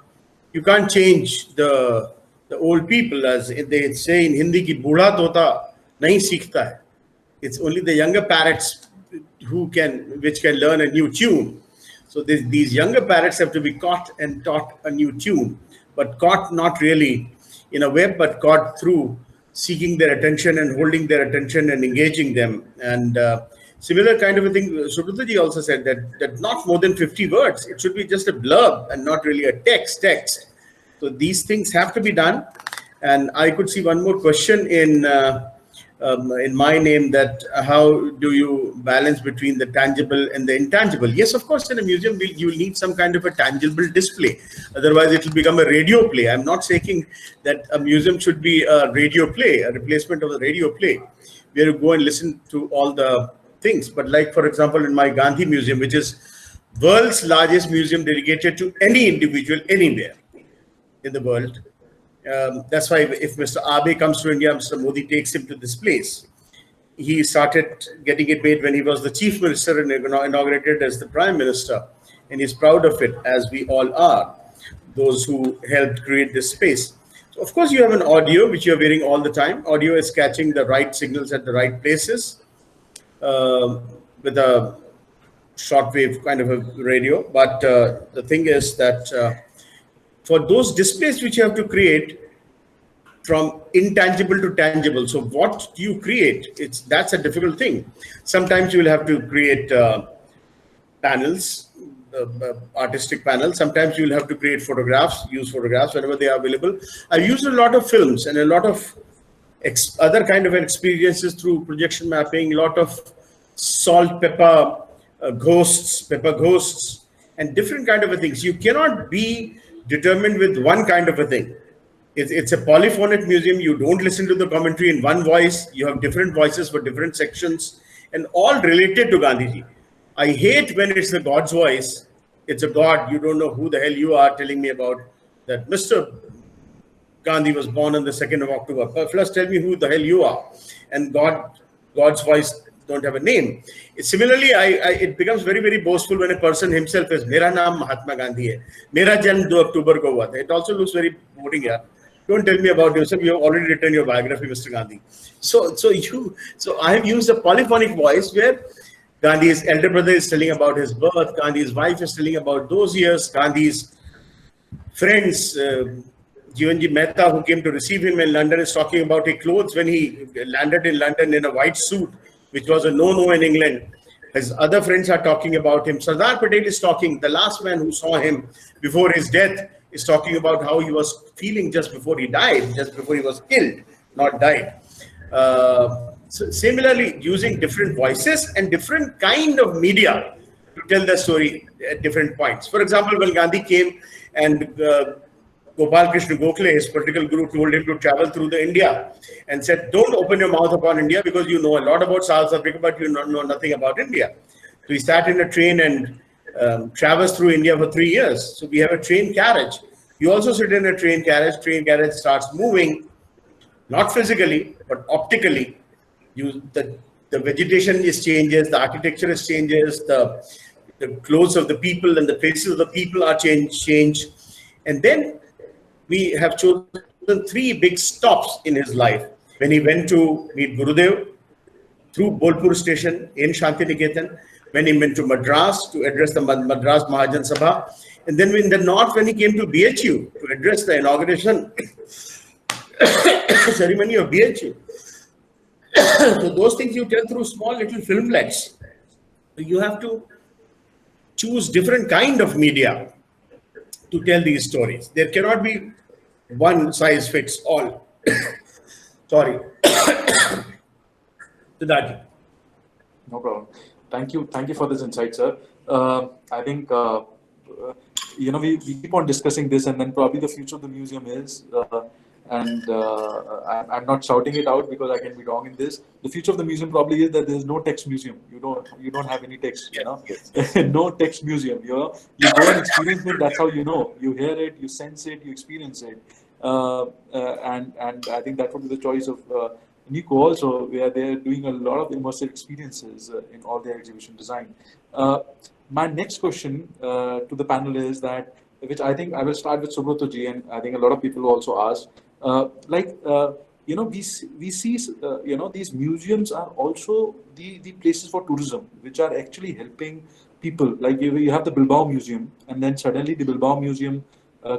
you can't change the old people, as they say in Hindi, ki budha tota nahi seekhta hai. It's only the younger parrots which can learn a new tune. So these younger parrots have to be caught and taught a new tune, but caught not really in a web, but caught through seeking their attention and holding their attention and engaging them. And similar kind of a thing, Subrata ji also said that not more than 50 words. It should be just a blurb and not really a text. So these things have to be done. And I could see one more question in my name, that how do you balance between the tangible and the intangible? Yes, of course, in a museum, you will need some kind of a tangible display. Otherwise, it will become a radio play. I'm not saying that a museum should be a radio play, a replacement of a radio play, where you go and listen to all the things. But like, for example, in my Gandhi Museum, which is world's largest museum dedicated to any individual anywhere in the world. That's why if Mr. Abe comes to India, Mr. Modi takes him to this place. He started getting it made when he was the chief minister and inaugurated as the prime minister. And he's proud of it, as we all are, those who helped create this space. So of course, you have an audio, which you're wearing all the time. Audio is catching the right signals at the right places with a shortwave kind of a radio. But the thing is that for those displays which you have to create from intangible to tangible. So what do you create? That's a difficult thing. Sometimes you will have to create panels, artistic panels. Sometimes you will have to create photographs, use photographs whenever they are available. I've used a lot of films and a lot of other kind of experiences through projection mapping, a lot of salt, pepper ghosts, and different kind of things. You cannot be determined with one kind of a thing. It's a polyphonic museum. You don't listen to the commentary in one voice. You have different voices for different sections, and all related to Gandhiji. I hate when it's the God's voice. It's a God. You don't know who the hell you are telling me about that Mr. Gandhi was born on the 2nd of October. First, tell me who the hell you are. And God's voice don't have a name. Similarly, it becomes very, very boastful when a person himself is, Mera naam Mahatma Gandhi hai. Mera janm 2 October ko hua tha. It also looks very boring here. Don't tell me about yourself. You have already written your biography, Mr. Gandhi. So I have used a polyphonic voice where Gandhi's elder brother is telling about his birth. Gandhi's wife is telling about those years. Gandhi's friends, Jivanji Mehta, who came to receive him in London, is talking about his clothes when he landed in London in a white suit, which was a no-no in England. His other friends are talking about him. Sardar Patel is talking, the last man who saw him before his death, is talking about how he was feeling just before he died, just before he was killed, not died. So similarly, using different voices and different kind of media to tell the story at different points. For example, when Gandhi came and Gopal Krishna Gokhale, his political guru, told him to travel through the India and said, don't open your mouth upon India because you know a lot about South Africa, but you know nothing about India. So he sat in a train and traversed through India for 3 years. So we have a train carriage. You also sit in a train carriage starts moving, not physically, but optically. The vegetation changes, the architecture changes, the clothes of the people and the faces of the people are change. And then we have chosen 3 big stops in his life. When he went to meet Gurudev through Bolpur station in Shantiniketan, when he went to Madras to address the Madras Mahajan Sabha, and then in the north when he came to BHU to address the inauguration ceremony of BHU. So those things you tell through small little filmlets. You have to choose different kind of media to tell these stories. There cannot be one size fits all. Sorry. Siddharth. No problem. Thank you for this insight, sir. I think we keep on discussing this, and then probably the future of the museum is and I'm not shouting it out because I can be wrong in this. The future of the museum probably is that there is no text museum. You don't have any text. No text museum. You go and experience it. That's how you know. You hear it, you sense it, you experience it. And I think that would be the choice of Nico also, where they're doing a lot of immersive experiences in all their exhibition design. My next question to the panel is that, which I think I will start with Subroto ji, and I think a lot of people also ask, we see, these museums are also the places for tourism, which are actually helping people. Like you have the Bilbao Museum, and then suddenly the Bilbao Museum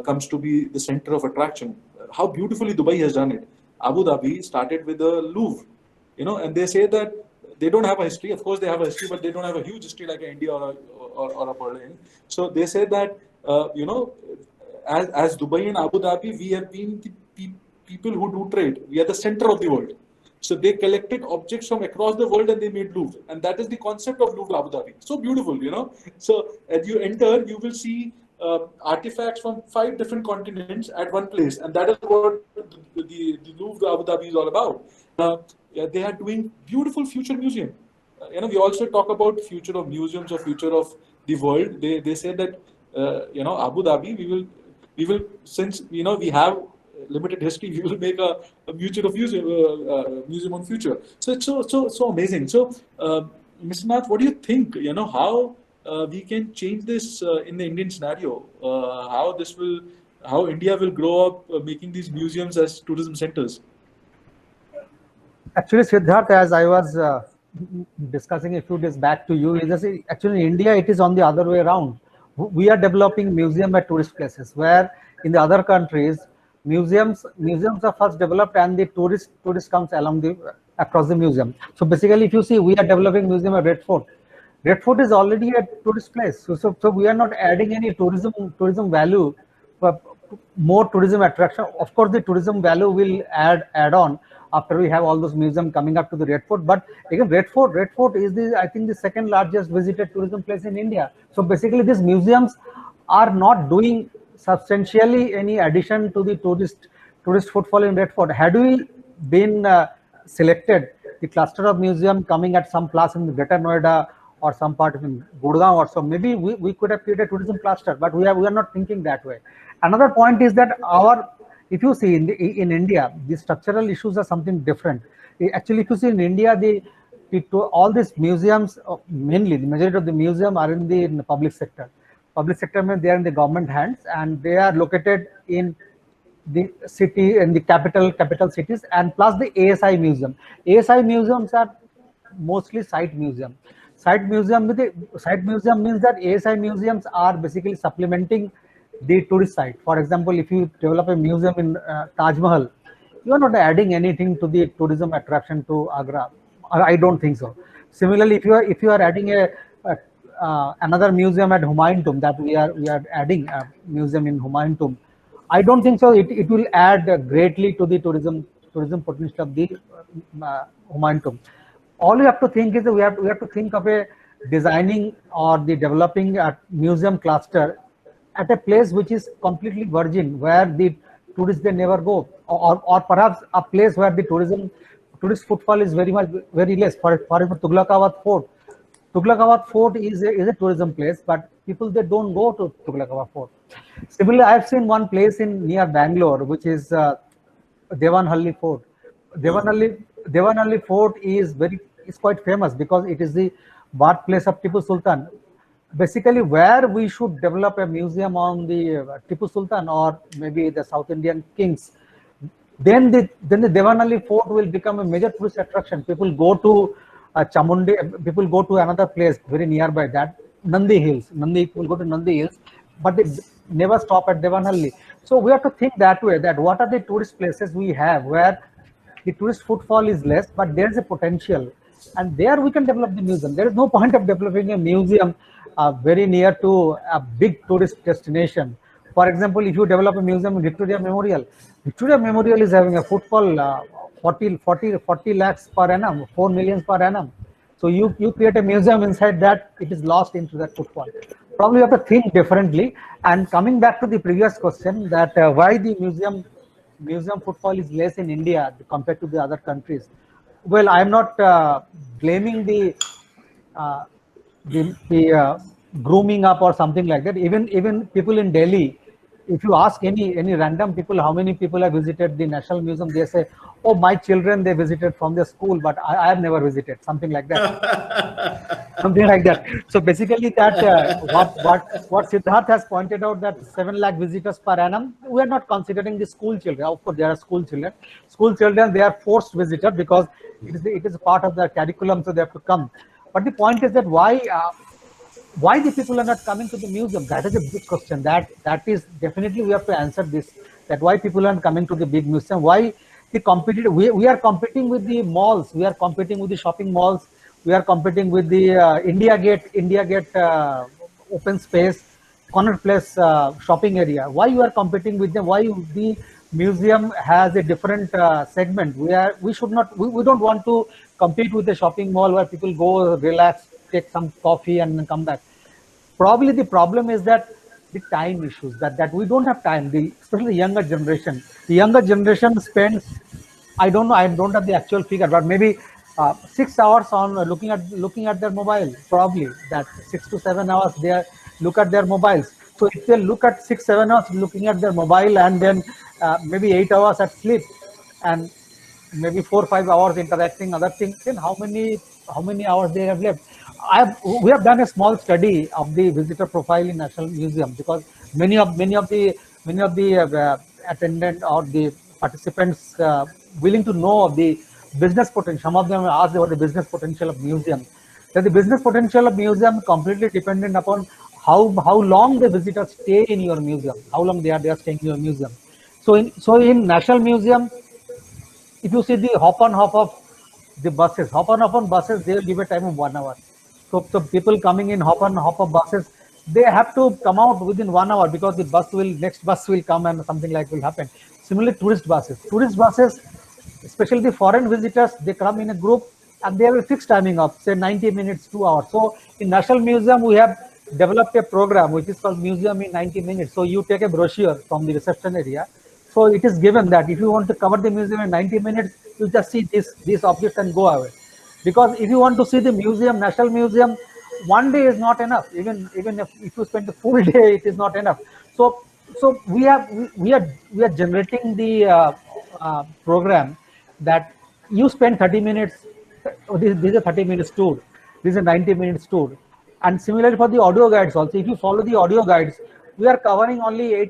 comes to be the center of attraction. How beautifully Dubai has done it. Abu Dhabi started with the Louvre, and they say that they don't have a history. Of course, they have a history, but they don't have a huge history like India or a Berlin. So they say that, as Dubai and Abu Dhabi, we have been the people who do trade. We are the center of the world. So they collected objects from across the world and they made Louvre. And that is the concept of Louvre Abu Dhabi. So beautiful, So as you enter, you will see artifacts from 5 different continents at one place. And that is what the Louvre Abu Dhabi is all about. They are doing beautiful future museum. We also talk about future of museums or future of the world. They say that, Abu Dhabi, we will, since, we have limited history, we will make a museum on future. So it's so amazing. So, Mr. Nath, what do you think? How we can change this in the Indian scenario? How India will grow up making these museums as tourism centers? Actually, Siddharth, as I was discussing a few days back to you, actually in India it is on the other way around. We are developing museum at tourist places, where in the other countries museums are first developed and the tourist comes across the museum. So basically, if you see, we are developing museum at Red Fort. Red Fort is already a tourist place, so we are not adding any tourism value, but more tourism attraction. Of course, the tourism value will add on after we have all those museums coming up to the Red Fort. But again, Red Fort is I think the second largest visited tourism place in India. So basically, these museums are not doing substantially any addition to the tourist footfall in Red Fort. Had we been selected, the cluster of museum coming at some place in Greater Noida or some part in Gurgaon or so, maybe we could have created a tourism cluster, but we are not thinking that way. Another point is that if you see in India, the structural issues are something different. Actually, if you see in India, all these museums, mainly the majority of the museum are in the public sector. Public sector means they are in the government hands, and they are located in the city, in the capital cities, and plus the ASI museum. ASI museums are mostly site museum. Site museum means that ASI museums are basically supplementing the tourist site. For example, if you develop a museum in Taj Mahal, you are not adding anything to the tourism attraction to Agra. I don't think so. Similarly, if you are adding another museum at Humayun Tomb, that we are adding a museum in Humayun Tomb, I don't think so. It will add greatly to the tourism potential of the Humayun Tomb. All you have to think is that we have to think of a designing or the developing a museum cluster at a place which is completely virgin, where the tourists they never go, or perhaps a place where the tourist footfall is very less. For example, Tughlaqabad Fort. Tughlaqabad Fort is a tourism place, but people they don't go to Tughlaqabad Fort. Similarly, I have seen one place near Bangalore, which is Devanhalli Fort. Devanhalli Fort is quite famous because it is the birthplace of Tipu Sultan. Basically, where we should develop a museum on the Tipu Sultan or maybe the South Indian kings, then the Devanhalli Fort will become a major tourist attraction. People go to Chamundi, people go to another place very nearby, that Nandi Hills. People go to Nandi Hills, but they never stop at Devanhalli. So we have to think that way, that what are the tourist places we have where the tourist footfall is less, but there is a potential, and there we can develop the museum. There is no point of developing a museum very near to a big tourist destination. For example, if you develop a museum in Victoria Memorial is having a footfall 40 lakhs per annum, 4 million per annum. So you create a museum inside that, it is lost into that footfall. Probably you have to think differently. And coming back to the previous question, that why the museum footfall is less in India compared to the other countries. Well, I'm not blaming uh, the grooming up or something like that. Even people in Delhi, if you ask any random people how many people have visited the National Museum, they say, "Oh, my children they visited from the school, but I have never visited." Something like that. Something like that. So basically, that what Siddharth has pointed out, that 7 lakh visitors per annum, we are not considering the school children. Of course, there are school children. School children, they are forced visitors because it is a part of the curriculum, so they have to come. But the point is that why the people are not coming to the museum? That is a big question. That is definitely we have to answer this. That why people are not coming to the big museum? Why the competitive? We are competing with the malls. We are competing with the shopping malls. We are competing with the India Gate open space, Connaught Place shopping area. Why you are competing with them? Why the museum has a different segment? We should not. We don't want to compete with the shopping mall where people go relax, take some coffee and come back. Probably the problem is that the time issues, that we don't have time, especially the younger generation. The younger generation spends, I don't know, I don't have the actual figure, but maybe 6 hours on looking at their mobile. Probably that 6 to 7 hours they look at their mobiles. So if they look at 6 7 hours looking at their mobile, and then maybe 8 hours at sleep, and maybe 4 5 hours interacting other things, then how many hours they have left? We have done a small study of the visitor profile in National Museum, because many of the attendant or the participants willing to know of the business potential. Some of them asked about the business potential of museum. That the business potential of museum completely dependent upon how long the visitors stay in your museum, how long they are staying in your museum. So in National Museum, if you see the hop on hop off buses, they will give a time of 1 hour. So people coming in hop on hop off buses, they have to come out within 1 hour, because the next bus will come and something like will happen. Similarly, tourist buses, especially the foreign visitors, they come in a group and they have a fixed timing of say 90 minutes, 2 hours. So in National Museum, we have developed a program which is called Museum in 90 minutes. So you take a brochure from the reception area. So it is given that if you want to cover the museum in 90 minutes, you just see these objects and go away. Because if you want to see the museum, National Museum, one day is not enough. Even if you spend a full day, it is not enough. So we are generating the program that you spend 30 minutes. This is a 30 minutes tour. This is a 90 minutes tour. And similarly for the audio guides also, if you follow the audio guides, we are covering only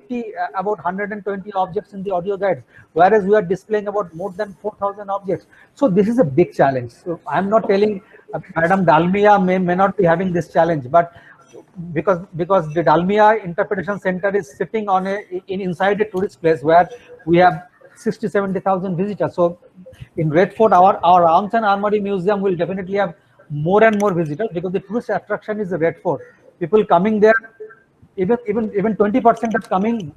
about 120 objects in the audio guides, whereas we are displaying about more than 4,000 objects. So this is a big challenge. So I'm not telling Madam Dalmia may not be having this challenge, but because the Dalmia Interpretation Center is sitting on inside a tourist place where we have 60,000-70,000 visitors. So in Red Fort, our Arms and Armory Museum will definitely have more and more visitors, because the tourist attraction is the Red Fort. People coming there, even 20% of coming,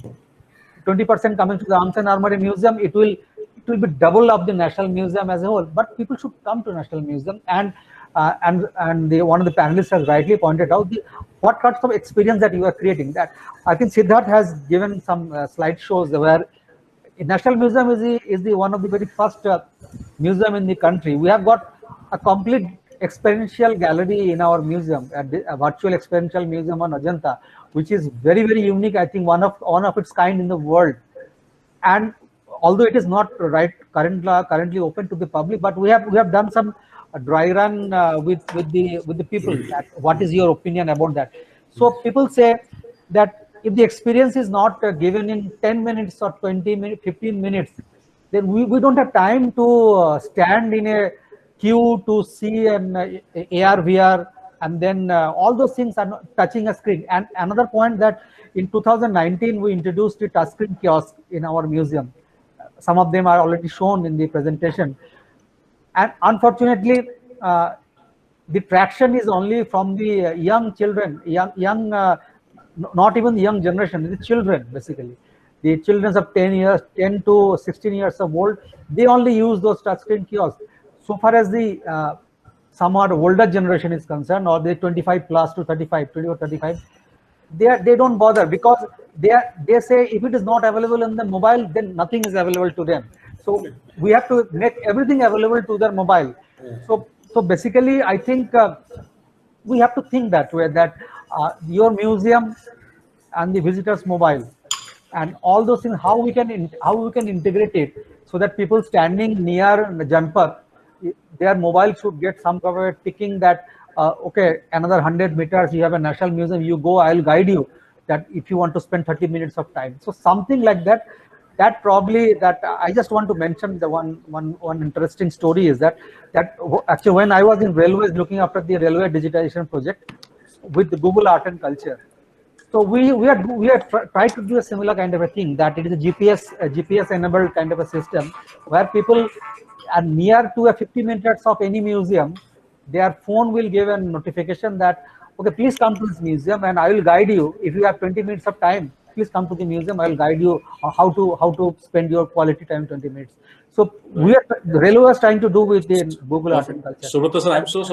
20% coming to the Arms and Armory Museum, it will be double of the National Museum as a whole. But people should come to National Museum, and one of the panelists has rightly pointed out what kinds of experience that you are creating. That I think Siddharth has given some slideshows where National Museum is the one of the very first museum in the country. We have got a complete experiential gallery in our museum, a virtual experiential museum on Ajanta, which is very, very unique. I think one of its kind in the world. And although it is not currently open to the public, but we have done some dry run with the people. What is your opinion about that? So people say that if the experience is not given in 10 minutes or 20 minutes, 15 minutes, then we don't have time to stand in a queue to see an AR, VR, and then all those things are not touching a screen. And another point, that in 2019, we introduced the touchscreen kiosk in our museum. Some of them are already shown in the presentation. And unfortunately, the traction is only from the young children, not even the young generation, the children basically. The children of 10 to 16 years of old, they only use those touchscreen kiosks. So far as the somewhat older generation is concerned, or the 25 plus to 35, 20 or 35, they don't bother, because they say if it is not available in the mobile, then nothing is available to them. So we have to make everything available to their mobile. So basically, I think we have to think that way, that your museum and the visitors mobile and all those things, how we can integrate it, so that people standing near Janpat, their mobile should get some kind of a ticking that okay, another 100 meters you have a national museum, you go, I'll guide you, that if you want to spend 30 minutes of time. So something like that. That probably, that I just want to mention the one interesting story is that actually when I was in railways looking after the railway digitization project with the Google Art and Culture, so we are trying to do a similar kind of a thing, that it is a GPS enabled kind of a system where people are near to a 50 meters of any museum, their phone will give a notification that okay, please come to this museum and I will guide you. If you have 20 minutes of time, please come to the museum. I will guide you how to spend your quality time 20 minutes. So the railway is trying to do with the Google Art and Culture. Subrata sir, I'm so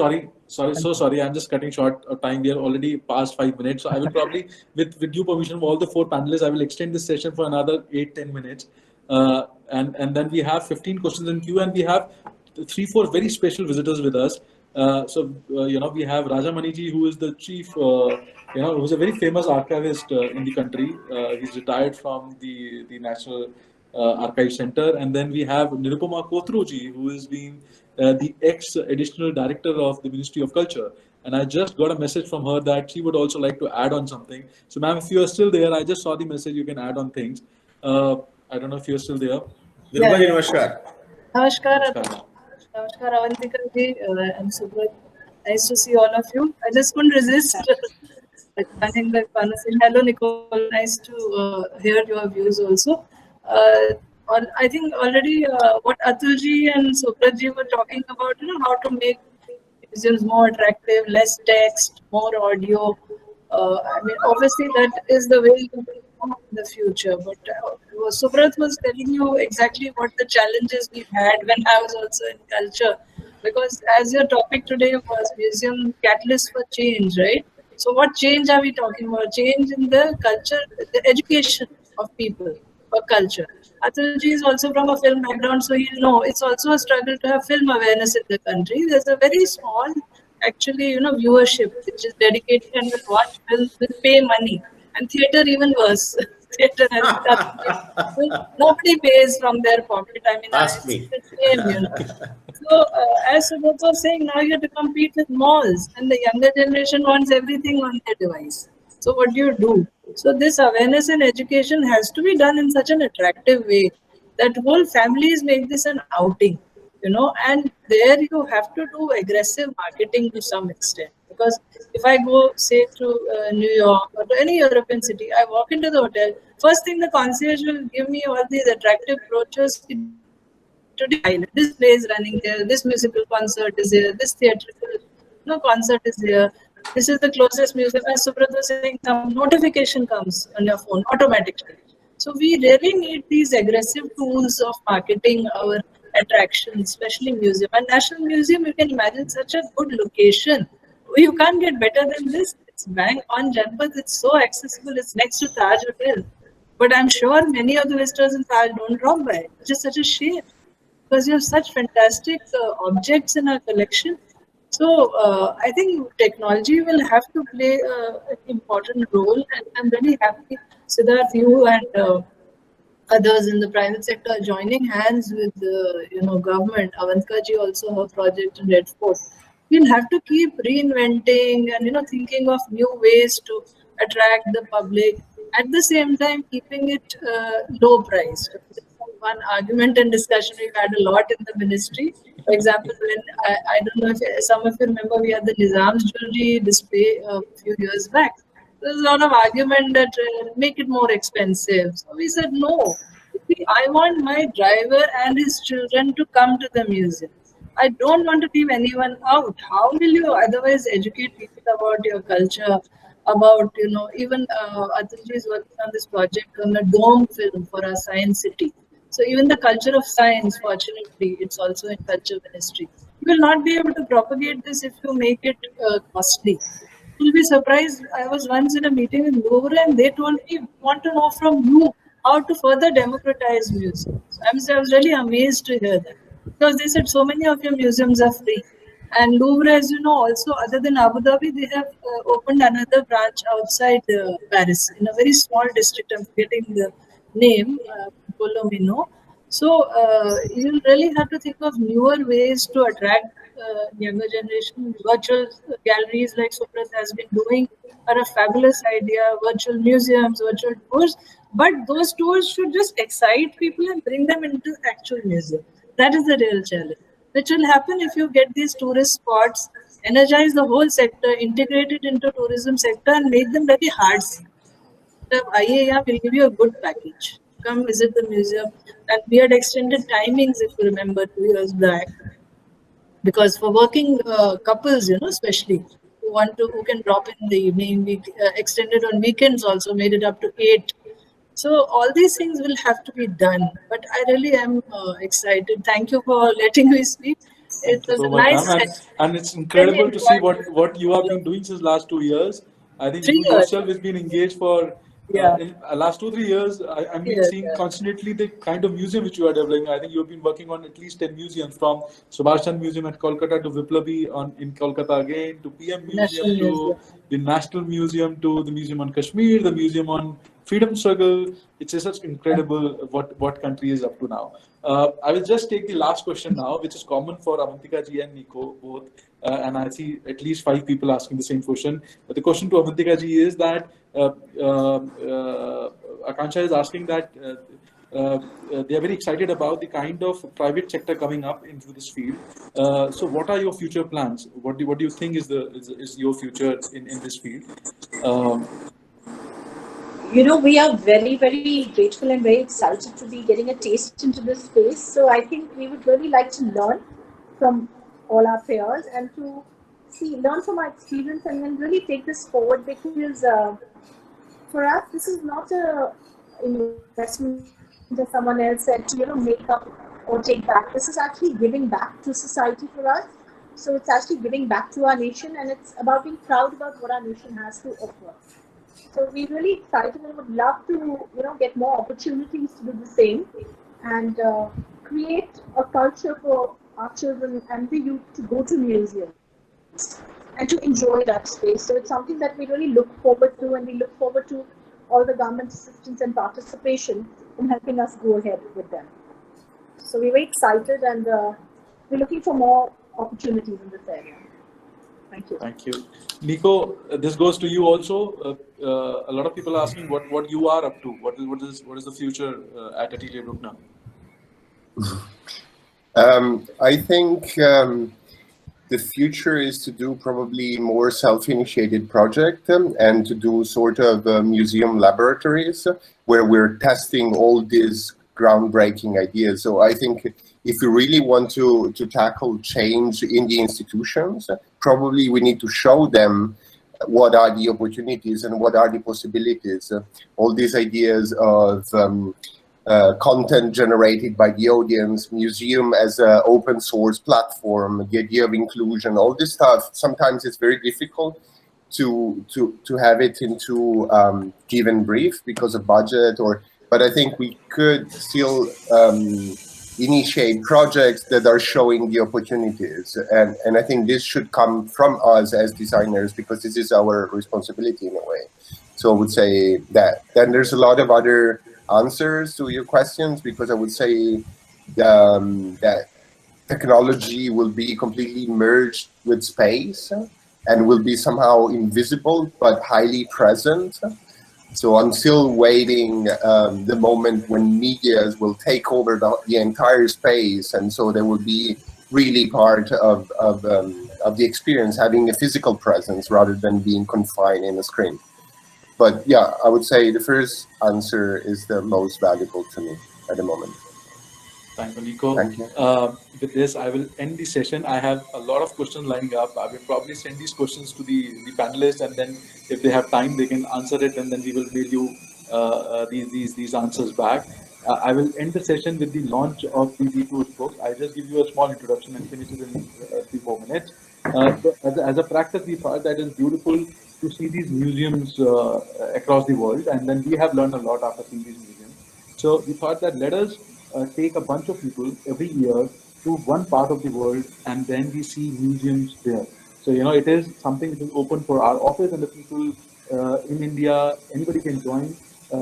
sorry. I'm just cutting short of time. We are already past 5 minutes. So I will probably, with due permission of all the 4 panelists, I will extend this session for another 8-10 minutes. And then we have 15 questions in queue, and we have 3-4 very special visitors with us. We have Raja Maniji, who is the chief, who's a very famous archivist in the country. He's retired from the National Archive Center. And then we have Nirupama Kothruji, who is being the ex-additional director of the Ministry of Culture. And I just got a message from her that she would also like to add on something. So ma'am, if you are still there, I just saw the message, you can add on things. I don't know if you're still there. Nirupama, namaskar. Namaskar. Namaskar, Avantika ji and Subrat. Nice to see all of you. I just couldn't resist. Hello, Nicole. Nice to hear your views also. I think already what Atulji and Subratji were talking about, how to make museums more attractive, less text, more audio. I mean, obviously that is the way you will go in the future. But Subrat was telling you exactly what the challenges we've had when I was also in culture. Because as your topic today was museum catalyst for change, right? So what change are we talking about? Change in the culture, the education of people for culture. Atulji is also from a film background, so he'll know it's also a struggle to have film awareness in the country. There's a very small, actually, viewership which is dedicated and will watch films, will pay money. And theatre even worse. Theatre has nobody pays from their pocket. I mean, Ask me. So, as Subrat was saying, now you have to compete with malls, and the younger generation wants everything on their device. So, what do? So, this awareness and education has to be done in such an attractive way that whole families make this an outing, and there you have to do aggressive marketing to some extent. Because if I go, say, to New York or to any European city, I walk into the hotel, first thing the concierge will give me all these attractive brochures to define this play is running here, this musical concert is here, this theatrical concert is here, this is the closest museum. As Subrat was saying, some notification comes on your phone automatically. So we really need these aggressive tools of marketing our attractions, especially museum. And National Museum, you can imagine such a good location. You can't get better than this. It's bang on Janpat. It's so accessible. It's next to Taj Hotel. But I'm sure many of the visitors in Taj don't drop by, which is such a shame. Because you have such fantastic objects in our collection. So I think technology will have to play an important role, and I'm really happy, Siddharth, you and others in the private sector are joining hands with the government. Avantika ji also her project in Red Fort. We'll have to keep reinventing and thinking of new ways to attract the public. At the same time, keeping it low priced. One argument and discussion we've had a lot in the ministry. For example, when I don't know if some of you remember, we had the Nizam's jewelry display a few years back. There's a lot of argument that make it more expensive. So we said no. I want my driver and his children to come to the museum. I don't want to leave anyone out. How will you otherwise educate people about your culture? About even Atulji is working on this project on a dome film for our science city. So even the culture of science, fortunately, it's also in culture ministry. You will not be able to propagate this if you make it costly. You'll be surprised. I was once in a meeting in Louvre and they told me, want to know from you how to further democratize museums. I was really amazed to hear that because they said so many of your museums are free. And Louvre, as you know, also other than Abu Dhabi, they have opened another branch outside Paris in a very small district. I'm forgetting the name, Colomino. So you really have to think of newer ways to attract younger generation. Virtual galleries like Suprath has been doing are a fabulous idea. Virtual museums, virtual tours, but those tours should just excite people and bring them into actual museum. That is the real challenge. Which will happen if you get these tourist spots, energize the whole sector, integrate it into tourism sector, and make them very hard. The IAM will give you a good package. Come visit the museum, and we had extended timings, if you remember, 2 years back, because for working couples, especially who can drop in the evening, we extended on weekends also, made it up to 8. So all these things will have to be done. But I really am excited. Thank you for letting me speak. It Thank you was so a much, nice ma'am. session. And it's Really incredible to see enjoyed what you have it. been doing since last 2 years. I think 3 you years. yourself has been engaged for Yeah. in last 2-3 years. I've been Yes, seeing yeah. constantly the kind of museum which you are developing. I think you've been working on at least 10 museums, from Subhash Chandra Museum at Kolkata to Viplavi in Kolkata again, to PM National Museum, to Museum. the National Museum, to the Museum on Kashmir, the Museum on Freedom Struggle. It's just such incredible what country is up to now. I will just take the last question now, which is common for Avantika ji and Nico both. And I see at least 5 people asking the same question. But the question to Avantika ji is that Akansha is asking that they are very excited about the kind of private sector coming up into this field. So, what are your future plans? What do you think is your future in this field? We are very, very grateful and very excited to be getting a taste into this space. So I think we would really like to learn from all our peers and to learn from our experience and then really take this forward, because for us, this is not a investment that someone else said to, make up or take back. This is actually giving back to society for us. So it's actually giving back to our nation, and it's about being proud about what our nation has to offer. So we're really excited and would love to, get more opportunities to do the same and create a culture for our children and the youth to go to museums and to enjoy that space. So it's something that we really look forward to, and we look forward to all the government assistance and participation in helping us go ahead with them. So we're very excited, and we're looking for more opportunities in this area. Thank you. Thank you. Nico, this goes to you also. A lot of people are asking what you are up to. What is the future at Atelier Bruckner? I think the future is to do probably more self-initiated project and to do sort of museum laboratories where we're testing all these groundbreaking ideas. So I think if we really want to tackle change in the institutions, probably we need to show them what are the opportunities and what are the possibilities. All these ideas of content generated by the audience, museum as an open source platform, the idea of inclusion, all this stuff, sometimes it's very difficult to have it into given brief because of budget, but I think we could still initiate projects that are showing the opportunities. And I think this should come from us as designers, because this is our responsibility in a way. So I would say that. Then there's a lot of other answers to your questions, because I would say that technology will be completely merged with space and will be somehow invisible but highly present. So I'm still waiting the moment when medias will take over the entire space, and so they will be really part of the experience, having a physical presence rather than being confined in a screen. But yeah, I would say the first answer is the most valuable to me at the moment. Thank you, Nico. Thank you. With this, I will end the session. I have a lot of questions lining up. I will probably send these questions to the panelists, and then if they have time, they can answer it, and then we will mail you these answers back. I will end the session with the launch of the Tours book. I'll just give you a small introduction and finish it in 3-4 minutes. So as a practice, we thought that it's beautiful to see these museums across the world, and then we have learned a lot after seeing these museums. So we thought that let us take a bunch of people every year to one part of the world, and then we see museums there. So it is something which is open for our office, and the people in India, anybody can join.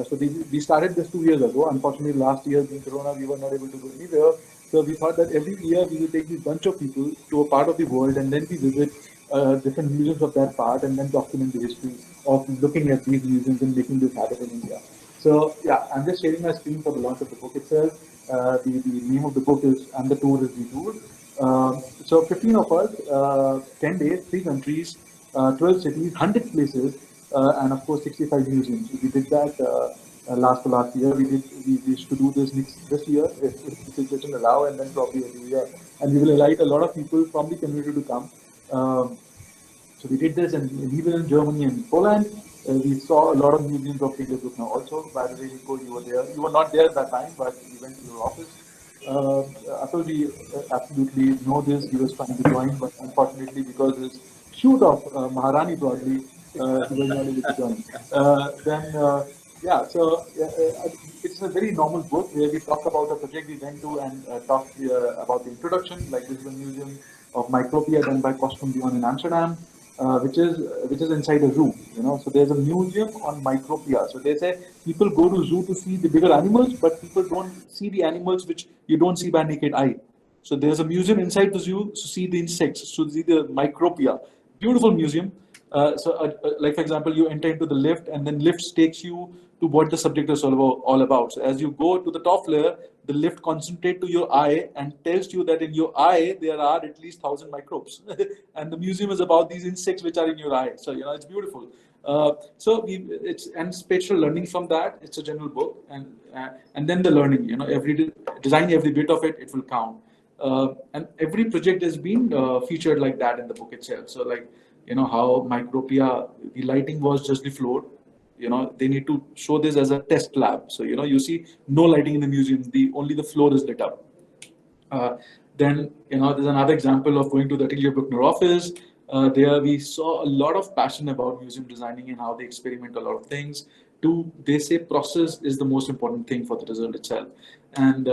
So we started this 2 years ago. Unfortunately, last year during Corona, we were not able to go anywhere. So we thought that every year we will take this bunch of people to a part of the world, and then we visit different museums of that part, and then document the history of looking at these museums and making this happen in India. So yeah, I'm just sharing my screen for the launch of the book itself. The name of the book is "And the Tour is the Tour." So 15 of us, 10 days, 3 countries, 12 cities, 100 places, and of course 65 museums. We did that last year. We wish to do this year if the situation allow, and then probably every year. And we will invite a lot of people from the community to come. So we did this, and we were in Germany and Poland. We saw a lot of museums of Atelier Bruckner also. By the way, Nico, you were there. You were not there at that time, but we went to your office. Atulji absolutely know this. He was trying to join, but unfortunately, because his shoot of Maharani probably, he was not able to join. It's a very normal book where we talk about the project we went to and talk about the introduction, like this is a museum of Micropia done by Costum Dion in Amsterdam. Which is inside a zoo, So there's a museum on Micropia. So they say people go to zoo to see the bigger animals, but people don't see the animals which you don't see by naked eye. So there's a museum inside the zoo to see the insects, to see the Micropia. Beautiful museum. Like for example, you enter into the lift, and then lift takes you to what the subject is all about. So as you go to the top layer, the lift concentrates to your eye and tells you that in your eye there are at least 1,000 microbes, and the museum is about these insects which are in your eye. So it's beautiful. It's spatial learning from that. It's a general book, and then the learning. Design every bit of it. It will count. And every project has been featured like that in the book itself. So how Micropia, the lighting was just the floor. They need to show this as a test lab. So you see no lighting in the museum. Only the floor is lit up. Then there's another example of going to the Atelier Bruckner office. There we saw a lot of passion about museum designing and how they experiment a lot of things. They say process is the most important thing for the result itself. And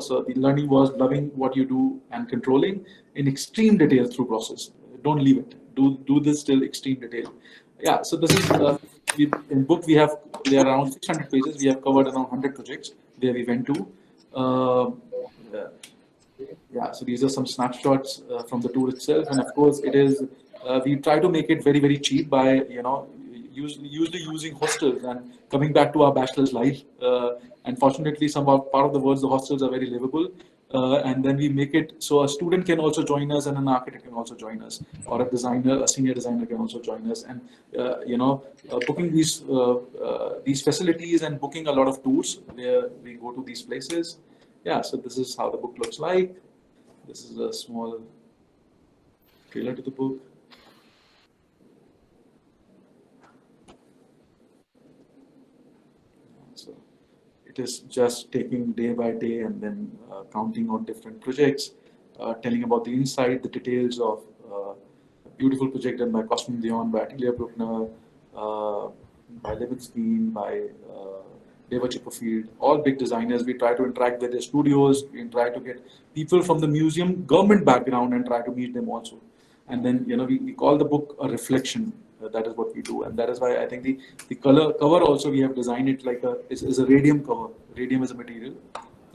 so the learning was loving what you do and controlling in extreme detail through process. Don't leave it. Do this till extreme detail. Yeah. So this is in book there are around 600 pages. We have covered around 100 projects where we went to. So these are some snapshots from the tour itself, and of course it is. We try to make it very, very cheap by usually using hostels and coming back to our bachelor's life. Unfortunately, part of the world the hostels are very livable. And then we make it so a student can also join us, and an architect can also join us, or a senior designer can also join us, and booking these facilities and booking a lot of tours where we go to these places. Yeah, so this is how the book looks like. This is a small trailer to the book. It is just taking day by day and then counting on different projects, telling about the inside, the details of a beautiful project done by Costum Dion, by Atelier Bruckner, by Levinstein, by Deva Chipperfield, all big designers. We try to interact with their studios. We try to get people from the museum government background and try to meet them also. And then we call the book a reflection. That is what we do, and that is why I think the cover also we have designed it like is a radium cover. Radium is a material,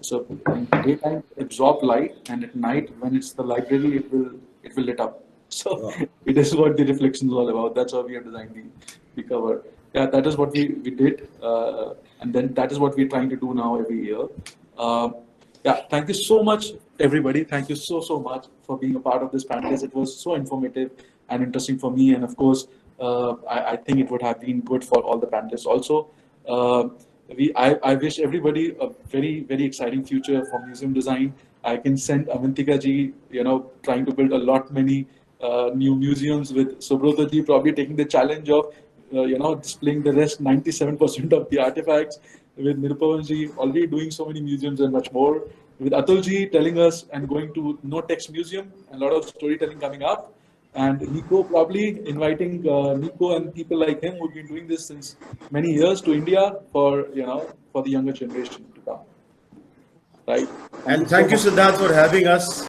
so in daytime absorb light, and at night when it's the library it will lit up. So it is what the reflection is all about. That's how we have designed the cover. Yeah, that is what we did, and then that is what we're trying to do now every year. Thank you so much, everybody. Thank you so much for being a part of this panel. It was so informative and interesting for me, and of course. I think it would have been good for all the panelists also. I wish everybody a very, very exciting future for museum design. I can send Avantika ji, trying to build many new museums with Subrata ji probably taking the challenge of, displaying the rest 97% of the artifacts. With Nirupavan ji already doing so many museums and much more. With Atul ji telling us and going to no text museum and a lot of storytelling coming up. And Nico, probably inviting Nico and people like him who've been doing this since many years to India for, for the younger generation to come. Right? And thank you, Siddharth, for having us.